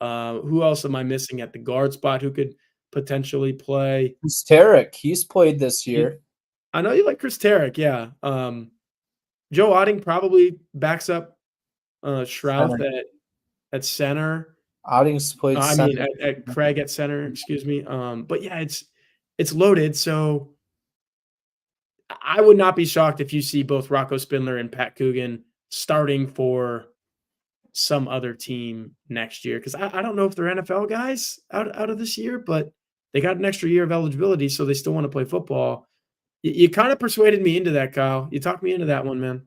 Who else am I missing at the guard spot who could potentially play? Chris Tarek, he's played this year. I know you like Chris Tarek, yeah. Joe Otting probably backs up Schrouth at center. Otting's played at Craig at center, excuse me. But yeah, it's loaded. So I would not be shocked if you see both Rocco Spindler and Pat Coogan starting for some other team next year. Because I don't know if they're NFL guys out of this year, but they got an extra year of eligibility, so they still want to play football. You kind of persuaded me into that, Kyle. You talked me into that one, man.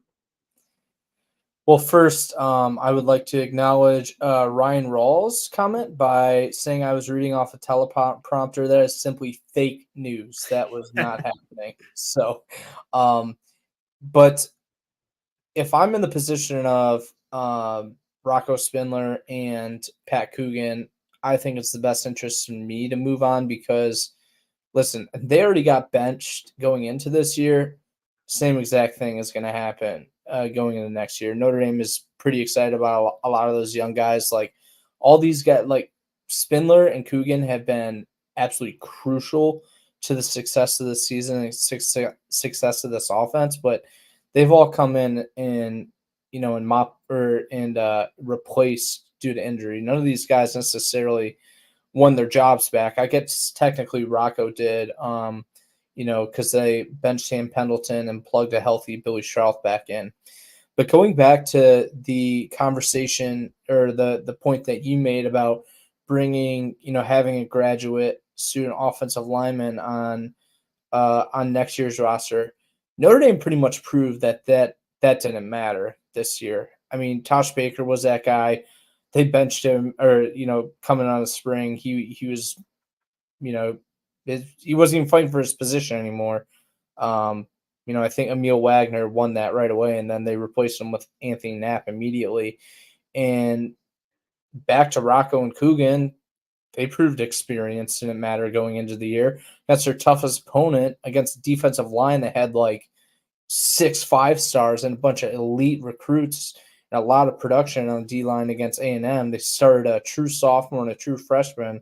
Well, first, I would like to acknowledge Ryan Rawls' comment by saying I was reading off a teleprompter. That is simply fake news. That was not happening. So, but if I'm in the position of Rocco Spindler and Pat Coogan, I think it's the best interest in me to move on because, listen, they already got benched going into this year. Same exact thing is going to happen going into next year. Notre Dame is pretty excited about a lot of those young guys. Like all these guys, like Spindler and Coogan have been absolutely crucial to the success of the season and success of this offense, but they've all come in and replaced due to injury. None of these guys necessarily won their jobs back. I guess technically Rocco did, because they benched Sam Pendleton and plugged a healthy Billy Schrauth back in. But going back to the conversation or the point that you made about having a graduate student offensive lineman on next year's roster, Notre Dame pretty much proved that didn't matter this year. I mean, Tosh Baker was that guy. They benched him, or coming on the spring, he was, he wasn't even fighting for his position anymore. I think Emil Wagner won that right away, and then they replaced him with Anthony Knapp immediately. And back to Rocco and Coogan, they proved experience didn't matter going into the year. That's their toughest opponent against a defensive line that had like 6 5-stars and a bunch of elite recruits and a lot of production on the D-line against A&M. They started a true sophomore and a true freshman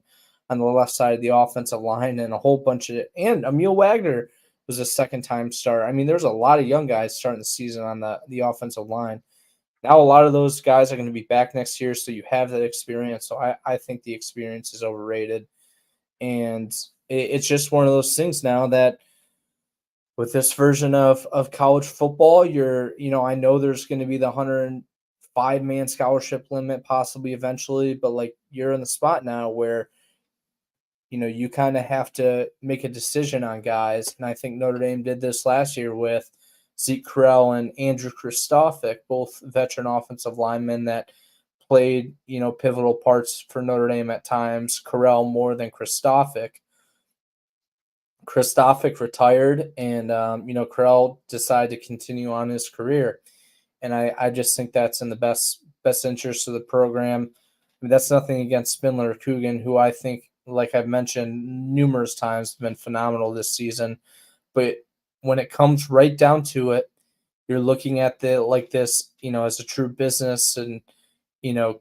on the left side of the offensive line, and a whole bunch of – and Emil Wagner was a second-time starter. I mean, there's a lot of young guys starting the season on the offensive line. Now a lot of those guys are going to be back next year, so you have that experience. So I think the experience is overrated. And it's just one of those things now that with this version of college football, I know there's going to be the 105-man scholarship limit possibly eventually, but like you're in the spot now where you kind of have to make a decision on guys. And I think Notre Dame did this last year with Zeke Correll and Andrew Kristofic, both veteran offensive linemen that played, pivotal parts for Notre Dame at times. Correll more than Kristofic. Kristofic retired, and Correll decided to continue on his career. And I just think that's in the best interest of the program. I mean, that's nothing against Spindler or Coogan, who I think, like I've mentioned numerous times, have been phenomenal this season. But when it comes right down to it, you're looking at this, as a true business and,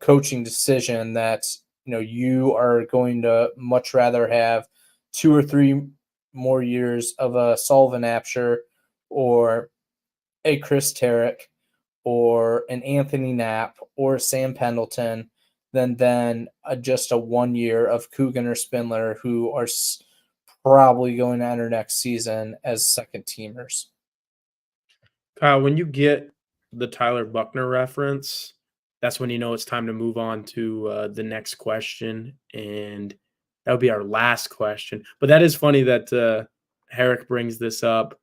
coaching decision that, you are going to much rather have 2 or 3 more years of a Sullivan Apsher or a Chris Tarrick or an Anthony Knapp or Sam Pendleton than just a 1 year of Coogan or Spindler, who are probably going to enter next season as second teamers. Kyle, when you get the Tyler Buchner reference, that's when it's time to move on to the next question, and that would be our last question. But that is funny that Herrick brings this up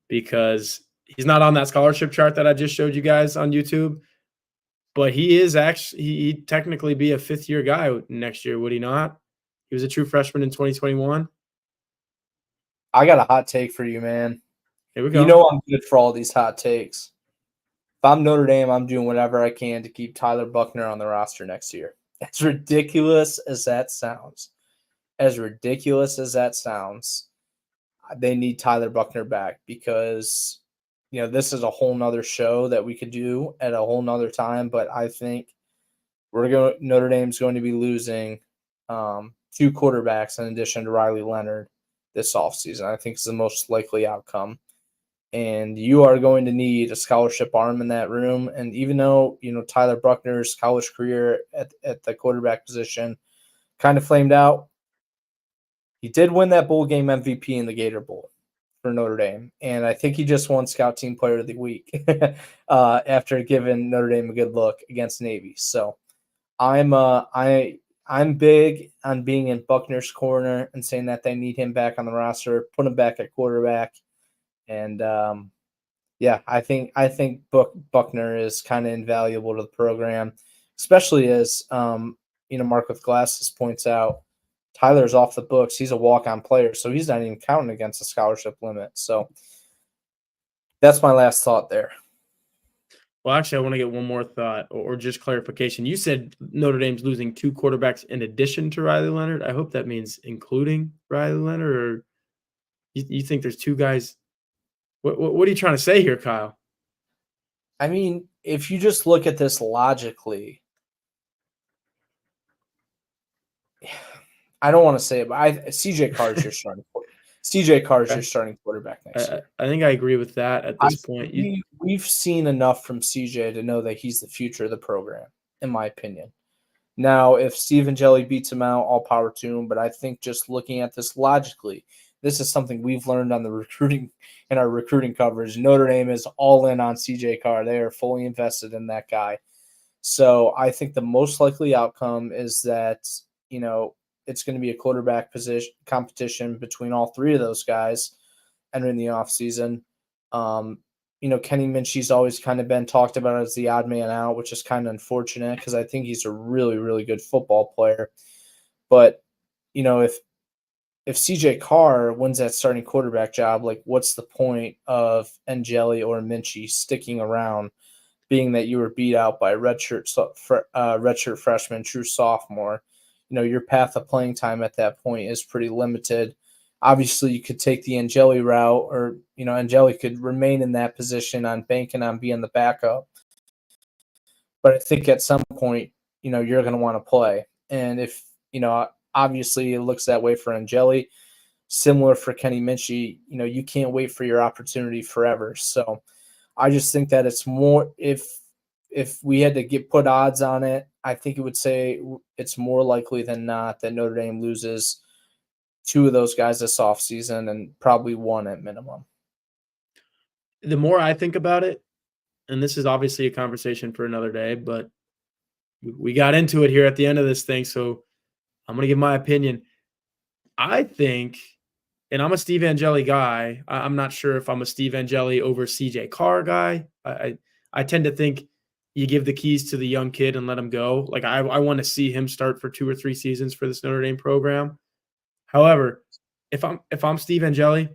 because he's not on that scholarship chart that I just showed you guys on YouTube, but he'd technically be a fifth-year guy next year, would he not? He was a true freshman in 2021. I got a hot take for you, man. Here we go. I'm good for all these hot takes. If I'm Notre Dame, I'm doing whatever I can to keep Tyler Buchner on the roster next year. As ridiculous as that sounds, they need Tyler Buchner back because, this is a whole nother show that we could do at a whole nother time. But I think Notre Dame's going to be losing 2 quarterbacks in addition to Riley Leonard this offseason. I think it's the most likely outcome. And you are going to need a scholarship arm in that room. And even though, Tyler Buchner's college career at the quarterback position kind of flamed out, he did win that bowl game MVP in the Gator Bowl for Notre Dame. And I think he just won Scout Team Player of the Week after giving Notre Dame a good look against Navy. So I'm big on being in Buchner's corner and saying that they need him back on the roster, put him back at quarterback. And I think Buchner is kind of invaluable to the program, especially as Mark with Glasses points out, Tyler's off the books. He's a walk-on player, so he's not even counting against the scholarship limit. So that's my last thought there. Well, actually, I want to get one more thought or just clarification. You said Notre Dame's losing 2 quarterbacks in addition to Riley Leonard. I hope that means including Riley Leonard, or you think there's 2 guys? What are you trying to say here, Kyle? I mean, if you just look at this logically, I don't want to say it, but CJ Carr is your starting quarterback. CJ Carr is your Okay. starting quarterback next year. I think I agree with that at this point. We've seen enough from CJ to know that he's the future of the program, in my opinion. Now, if Steve Angeli beats him out, all power to him. But I think just looking at this logically, this is something we've learned on the recruiting in our recruiting coverage. Notre Dame is all in on CJ Carr. They are fully invested in that guy. So I think the most likely outcome is that, it's going to be a quarterback position competition between all three of those guys entering the offseason. Kenny Minchie's always kind of been talked about as the odd man out, which is kind of unfortunate because I think he's a really, really good football player. But, if CJ Carr wins that starting quarterback job, like what's the point of Angeli or Minchie sticking around, being that you were beat out by redshirt freshman, true sophomore? Your path of playing time at that point is pretty limited. Obviously, you could take the Angeli route, or Angeli could remain in that position on banking on being the backup. But I think at some point, you're going to want to play, and if obviously it looks that way for Angeli, similar for Kenny Minchie. You can't wait for your opportunity forever. So I just think that it's more if we had to put odds on it, I think it would say it's more likely than not that Notre Dame loses two of those guys this offseason and probably one at minimum. The more I think about it, and this is obviously a conversation for another day, but we got into it here at the end of this thing, so I'm going to give my opinion. I think, and I'm a Steve Angeli guy. I'm not sure if I'm a Steve Angeli over CJ Carr guy. I tend to think you give the keys to the young kid and let him go. Like I want to see him start for 2 or 3 seasons for this Notre Dame program. However, if I'm Steve Angeli,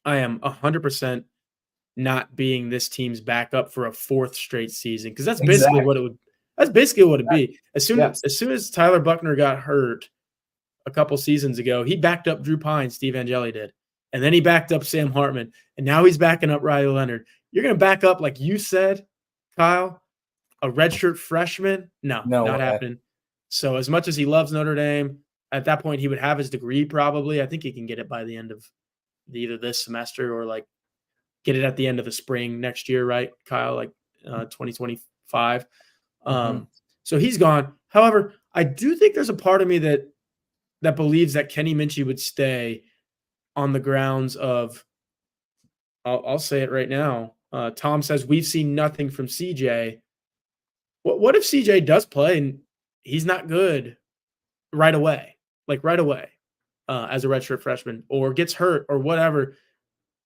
I am 100% not being this team's backup for a 4th straight season, because that's basically what it would. That's basically what it'd be. As soon as Tyler Buckner got hurt a couple seasons ago, he backed up Drew Pine, Steve Angeli did. And then he backed up Sam Hartman. And now he's backing up Riley Leonard. You're going to back up, like you said, Kyle, a redshirt freshman? No, not happening. So as much as he loves Notre Dame, at that point he would have his degree probably. I think he can get it by the end of either this semester or like get it at the end of the spring next year, right, Kyle? Like 2025. So he's gone. However, I do think there's a part of me that believes that Kenny Minchie would stay on the grounds of, I'll say it right now. Tom says we've seen nothing from CJ. What if CJ does play and he's not good right away, as a redshirt freshman, or gets hurt or whatever?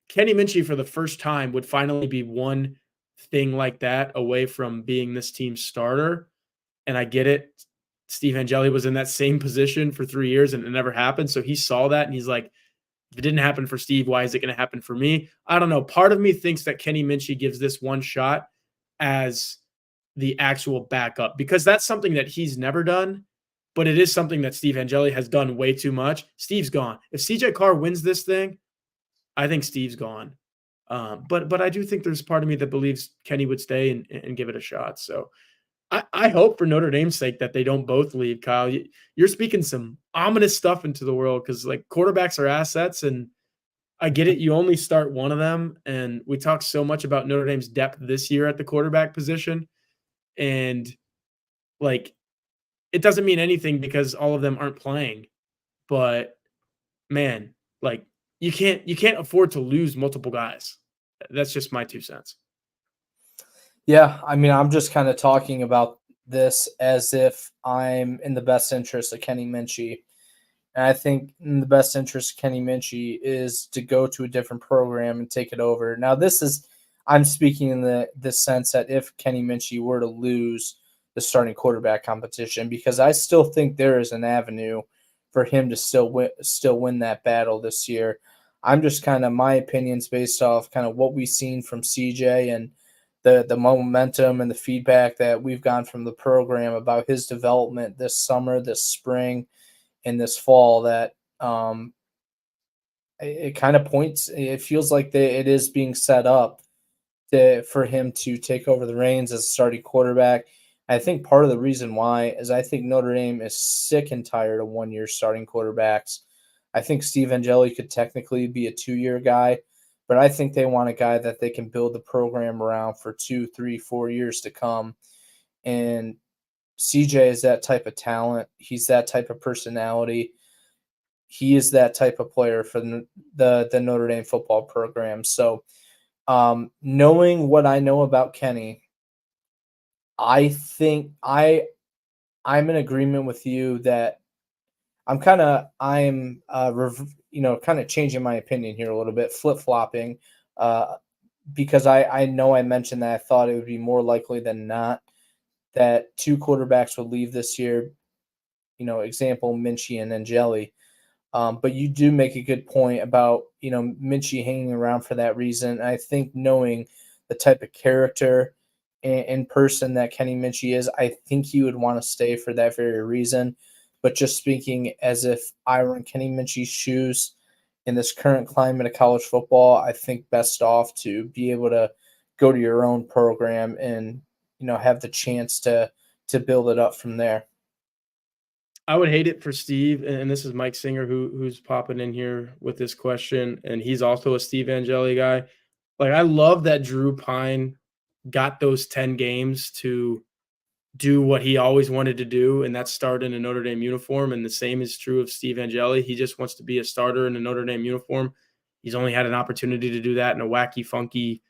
Kenny Minchie for the first time would finally be one thing like that away from being this team's starter. And I get it. Steve Angeli was in that same position for 3 years and it never happened. So he saw that and he's like, if it didn't happen for Steve, why is it going to happen for me? I don't know. Part of me thinks that Kenny Minchie gives this one shot as the actual backup, because that's something that he's never done, but it is something that Steve Angeli has done way too much. Steve's gone. If CJ Carr wins this thing, I think Steve's gone. But I do think there's part of me that believes Kenny would stay and give it a shot. So I hope for Notre Dame's sake that they don't both leave, Kyle. You're speaking some ominous stuff into the world, because like quarterbacks are assets, and I get it. You only start one of them. And we talked so much about Notre Dame's depth this year at the quarterback position. And like, it doesn't mean anything because all of them aren't playing. But man, like you can't afford to lose multiple guys. That's just my 2 cents. Yeah, I mean, I'm just kind of talking about this as if I'm in the best interest of Kenny Minchie. And I think in the best interest of Kenny Minchie is to go to a different program and take it over. Now, I'm speaking in the sense that if Kenny Minchie were to lose the starting quarterback competition, because I still think there is an avenue for him to still win that battle this year. I'm just kind of, my opinions based off kind of what we've seen from CJ and the momentum and the feedback that we've gotten from the program about his development this summer, this spring, and this fall, that it kind of points, it feels like it is being set up for him to take over the reins as a starting quarterback. I think part of the reason why is I think Notre Dame is sick and tired of 1 year starting quarterbacks. I think Steve Angeli could technically be a 2 year guy, but I think they want a guy that they can build the program around for 2, 3, 4 years to come. And CJ is that type of talent. He's that type of personality. He is that type of player for the Notre Dame football program. So, knowing what I know about Kenny, I think I'm in agreement with you that kind of changing my opinion here a little bit, flip flopping, uh, because I know I mentioned that I thought it would be more likely than not that two quarterbacks would leave this year. Example Minchie and Angeli. But you do make a good point about Minchie hanging around for that reason. I think knowing the type of character and person that Kenny Minchie is, I think he would want to stay for that very reason. But just speaking as if I were in Kenny Minchie's shoes in this current climate of college football, I think best off to be able to go to your own program and have the chance to build it up from there. I would hate it for Steve, and this is Mike Singer who's popping in here with this question, and he's also a Steve Angeli guy. Like, I love that Drew Pine got those 10 games to do what he always wanted to do, and that's start in a Notre Dame uniform, and the same is true of Steve Angeli. He just wants to be a starter in a Notre Dame uniform. He's only had an opportunity to do that in a wacky, funky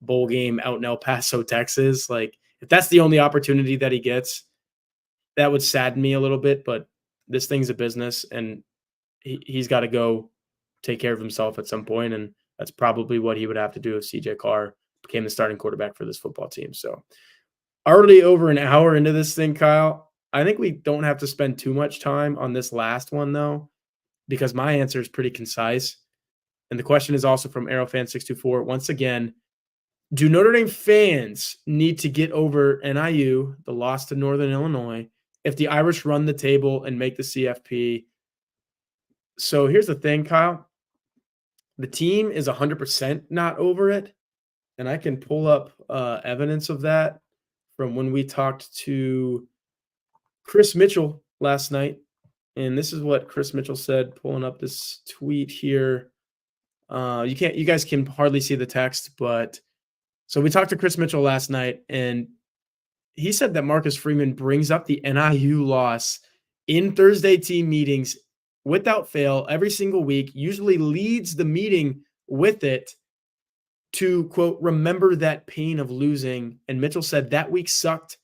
bowl game out in El Paso, Texas. Like, if that's the only opportunity that he gets, that would sadden me a little bit, but this thing's a business, and he's got to go take care of himself at some point, and that's probably what he would have to do if CJ Carr became the starting quarterback for this football team. So, already over an hour into this thing, Kyle. I think we don't have to spend too much time on this last one, though, because my answer is pretty concise. And the question is also from AeroFan624. Once again, do Notre Dame fans need to get over NIU, the loss to Northern Illinois, if the Irish run the table and make the CFP? So here's the thing, Kyle. The team is 100% not over it. And I can pull up evidence of that from when we talked to Chris Mitchell last night. And this is what Chris Mitchell said, pulling up this tweet here. You guys can hardly see the text, but so we talked to Chris Mitchell last night, and he said that Marcus Freeman brings up the NIU loss in Thursday team meetings without fail every single week, usually leads the meeting with it to, quote, remember that pain of losing. And Mitchell said that week sucked.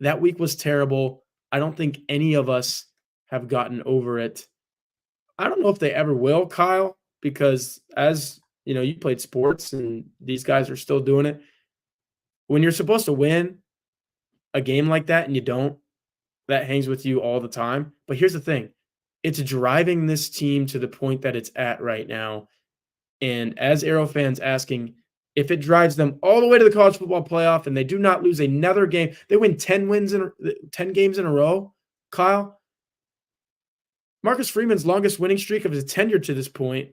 That week was terrible. I don't think any of us have gotten over it. I don't know if they ever will, Kyle, because as you know, you played sports and these guys are still doing it. When you're supposed to win a game like that and you don't, that hangs with you all the time. But here's the thing. It's driving this team to the point that it's at right now. And as Arrow fans asking, if it drives them all the way to the college football playoff and they do not lose another game, they win 10 games in a row, Kyle. Marcus Freeman's longest winning streak of his tenure to this point,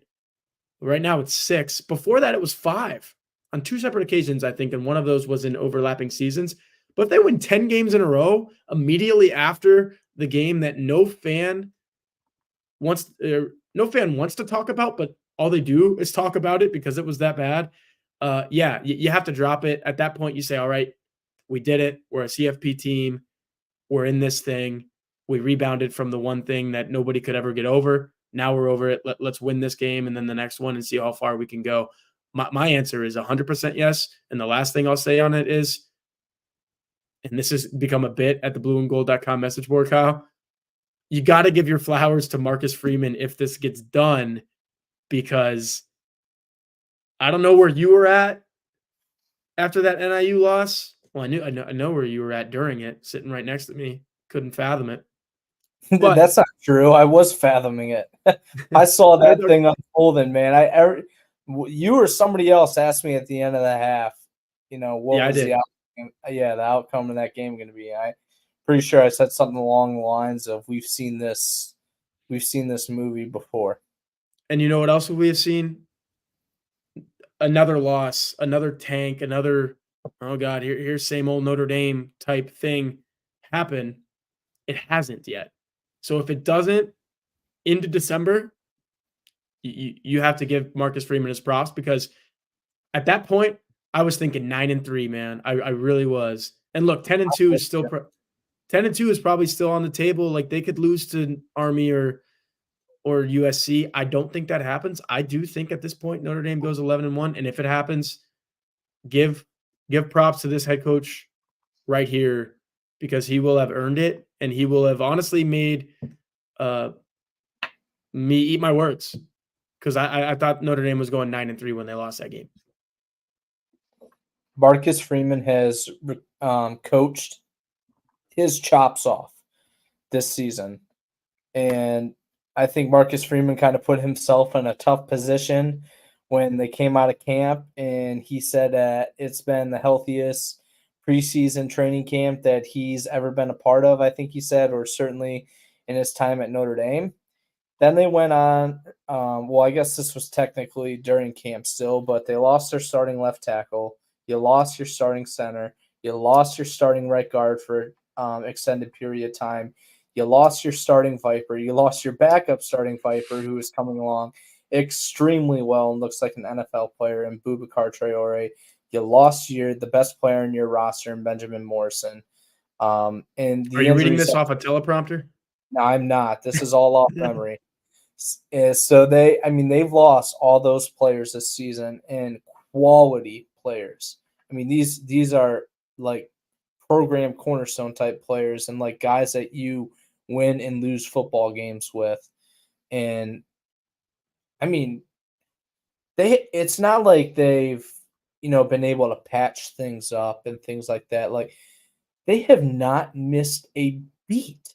right now it's 6. Before that, it was 5 on 2 separate occasions, I think, and one of those was in overlapping seasons. But if they win 10 games in a row immediately after the game that no fan wants to talk about, but all they do is talk about it because it was that bad. You have to drop it. At that point, you say, all right, we did it. We're a CFP team. We're in this thing. We rebounded from the one thing that nobody could ever get over. Now we're over it. Let's win this game and then the next one and see how far we can go. My answer is 100% yes. And the last thing I'll say on it is, and this has become a bit at the blueandgold.com message board, Kyle, you got to give your flowers to Marcus Freeman if this gets done, because I don't know where you were at after that NIU loss. Well, I know where you were at during it, sitting right next to me. Couldn't fathom it. But that's not true. I was fathoming it. I saw that thing unfolding, man. You or somebody else asked me at the end of the half, what was the outcome? Yeah, the outcome of that game going to be. I pretty sure I said something along the lines of we've seen this movie before. And you know what else we have seen? Another loss, another tank, another, oh God, here's same old Notre Dame type thing happen, it hasn't yet. So if it doesn't into December, you have to give Marcus Freeman his props because at that point, I was thinking 9-3, man. I really was. And look, 10-2 is still 10-2 is probably still on the table. Like they could lose to Army or USC. I don't think that happens. I do think at this point Notre Dame goes 11-1, and if it happens, give props to this head coach right here because he will have earned it, and he will have honestly made me eat my words because I thought Notre Dame was going 9-3 when they lost that game. Marcus Freeman has coached his chops off this season, and I think Marcus Freeman kind of put himself in a tough position when they came out of camp, and he said that it's been the healthiest preseason training camp that he's ever been a part of, I think he said, or certainly in his time at Notre Dame. Then they went on, well, I guess this was technically during camp still, but they lost their starting left tackle. You lost your starting center. You lost your starting right guard for extended period of time. You lost your starting Viper. You lost your backup starting Viper, who is coming along extremely well and looks like an NFL player in Boubacar Traore. You lost the best player in your roster in Benjamin Morrison. And are you reading this off a teleprompter? No, I'm not. This is all off memory. So they've lost all those players this season, and quality players. I mean, these are like program cornerstone type players and like guys that you win and lose football games with. And I mean, it's not like they've, been able to patch things up and things like that. Like they have not missed a beat.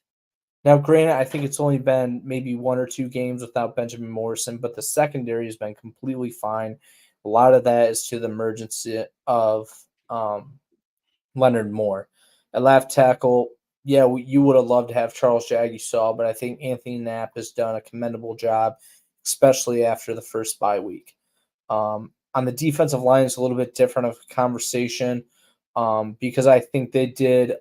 Now, granted, I think it's only been maybe 1 or 2 games without Benjamin Morrison, but the secondary has been completely fine. A lot of that is to the emergence of Leonard Moore. At left tackle, yeah, you would have loved to have Charles Jagusah, but I think Anthony Knapp has done a commendable job, especially after the first bye week. On the defensive line, it's a little bit different of a conversation because I think they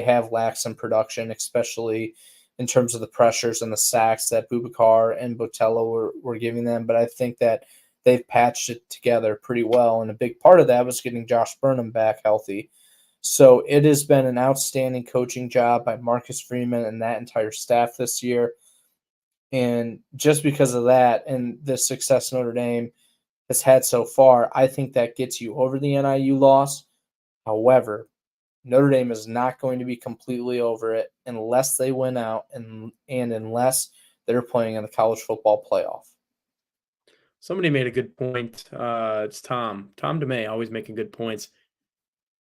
have lacked some production, especially in terms of the pressures and the sacks that Boubacar and Botello were giving them. But I think that they've patched it together pretty well, and a big part of that was getting Josh Burnham back healthy. So it has been an outstanding coaching job by Marcus Freeman and that entire staff this year. And just because of that and the success Notre Dame has had so far, I think that gets you over the NIU loss. However, Notre Dame is not going to be completely over it unless they win out and unless they're playing in the college football playoff. Somebody made a good point. It's Tom DeMay, always making good points.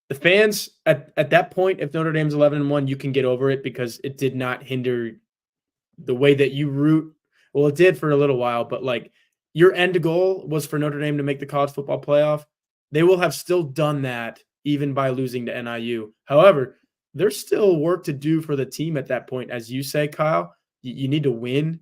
The fans at that point, if Notre Dame's 11-1, you can get over it because it did not hinder the way that you root. Well, it did for a little while, but like your end goal was for Notre Dame to make the college football playoff. They will have still done that even by losing to NIU. However, there's still work to do for the team at that point. As you say, Kyle, you need to win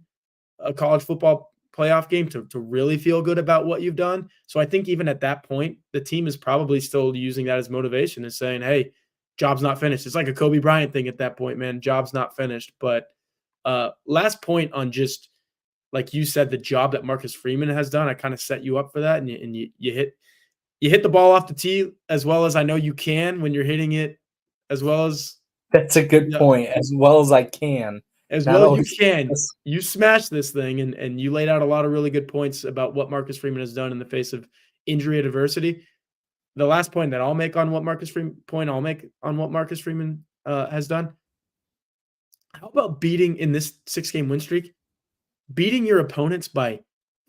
a college football playoff game to really feel good about what you've done. So I think even at that point, the team is probably still using that as motivation and saying, hey, job's not finished. It's like a Kobe Bryant thing at that point, man. Job's not finished. But last point on just, like you said, the job that Marcus Freeman has done, I kind of set you up for that. And you hit the ball off the tee as well as I know you can when you're hitting it as well as. That's a good point. As well as I can. As well as you can. You smashed this thing, and you laid out a lot of really good points about what Marcus Freeman has done in the face of injury and adversity. The last point that I'll make on what Marcus Freeman has done. How about beating in this 6-game win streak, beating your opponents by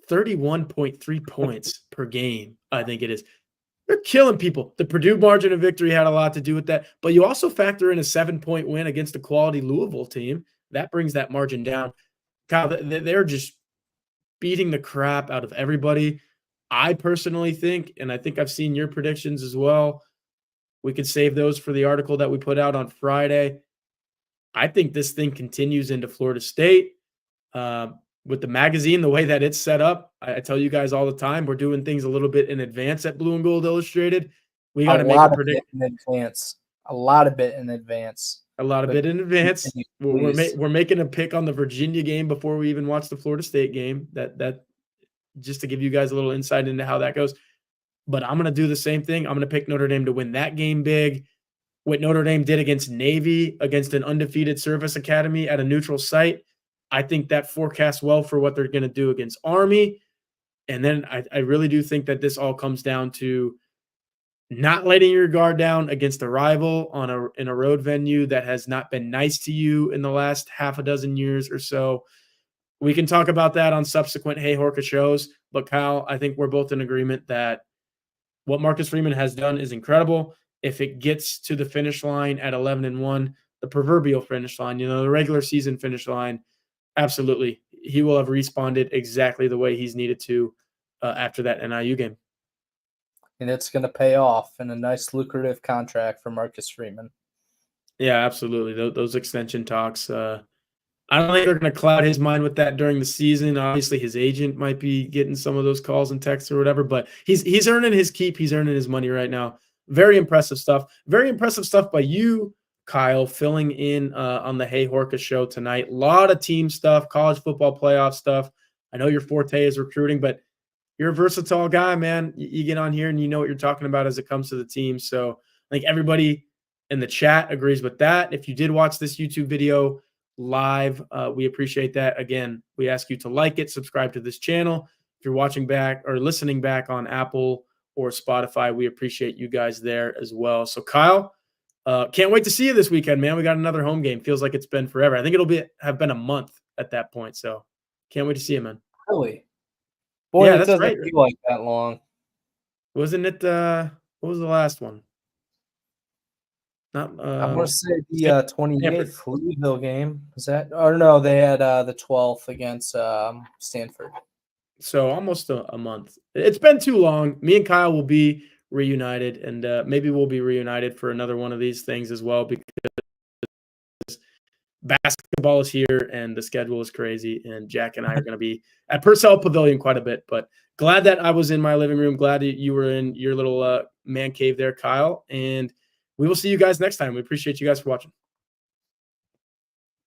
31.3 points per game? I think it is. They're killing people. The Purdue margin of victory had a lot to do with that, but you also factor in a 7-point win against a quality Louisville team. That brings that margin down. Kyle, they're just beating the crap out of everybody. I personally think, and I think I've seen your predictions as well, we could save those for the article that we put out on Friday. I think this thing continues into Florida State. With the magazine, the way that it's set up, I tell you guys all the time, we're doing things a little bit in advance at Blue and Gold Illustrated. We got to make a prediction in advance. a lot of bit in advance. A lot of bit in advance. Please. We're making a pick on the Virginia game before we even watch the Florida State game. That just to give you guys a little insight into how that goes. But I'm going to do the same thing. I'm going to pick Notre Dame to win that game big. What Notre Dame did against Navy, against an undefeated service academy at a neutral site, I think that forecasts well for what they're going to do against Army. And then I really do think that this all comes down to not letting your guard down against a rival in a road venue that has not been nice to you in the last half a dozen years or so. We can talk about that on subsequent Hey Horka shows. But Kyle, I think we're both in agreement that what Marcus Freeman has done is incredible. If it gets to the finish line at 11-1, the proverbial finish line, the regular season finish line, absolutely, he will have responded exactly the way he's needed to after that NIU game. And it's going to pay off in a nice, lucrative contract for Marcus Freeman. Yeah, absolutely. Those extension talks, I don't think they're going to cloud his mind with that during the season. Obviously, his agent might be getting some of those calls and texts or whatever, but he's earning his keep. He's earning his money right now. Very impressive stuff. Very impressive stuff by you, Kyle, filling in on the Hey Horka show tonight. A lot of team stuff, college football playoff stuff. I know your forte is recruiting, but you're a versatile guy, man. You get on here and you know what you're talking about as it comes to the team. So I think everybody in the chat agrees with that. If you did watch this YouTube video live, we appreciate that. Again, we ask you to like it, subscribe to this channel. If you're watching back or listening back on Apple or Spotify, we appreciate you guys there as well. So Kyle, can't wait to see you this weekend, man. We got another home game. Feels like it's been forever. I think have been a month at that point. So can't wait to see you, man. Really? Boy, yeah, it that's doesn't right. feel like that long. Wasn't it? What was the last one? Not. I want to say the 28th Louisville game. Was that? Or no, they had the 12th against Stanford. So almost a month. It's been too long. Me and Kyle will be reunited, and maybe we'll be reunited for another one of these things as well, because basketball is here and the schedule is crazy, and Jack and I are going to be at Purcell Pavilion quite a bit. But glad that I was in my living room. Glad that you were in your little man cave there, Kyle. And we will see you guys next time. We appreciate you guys for watching.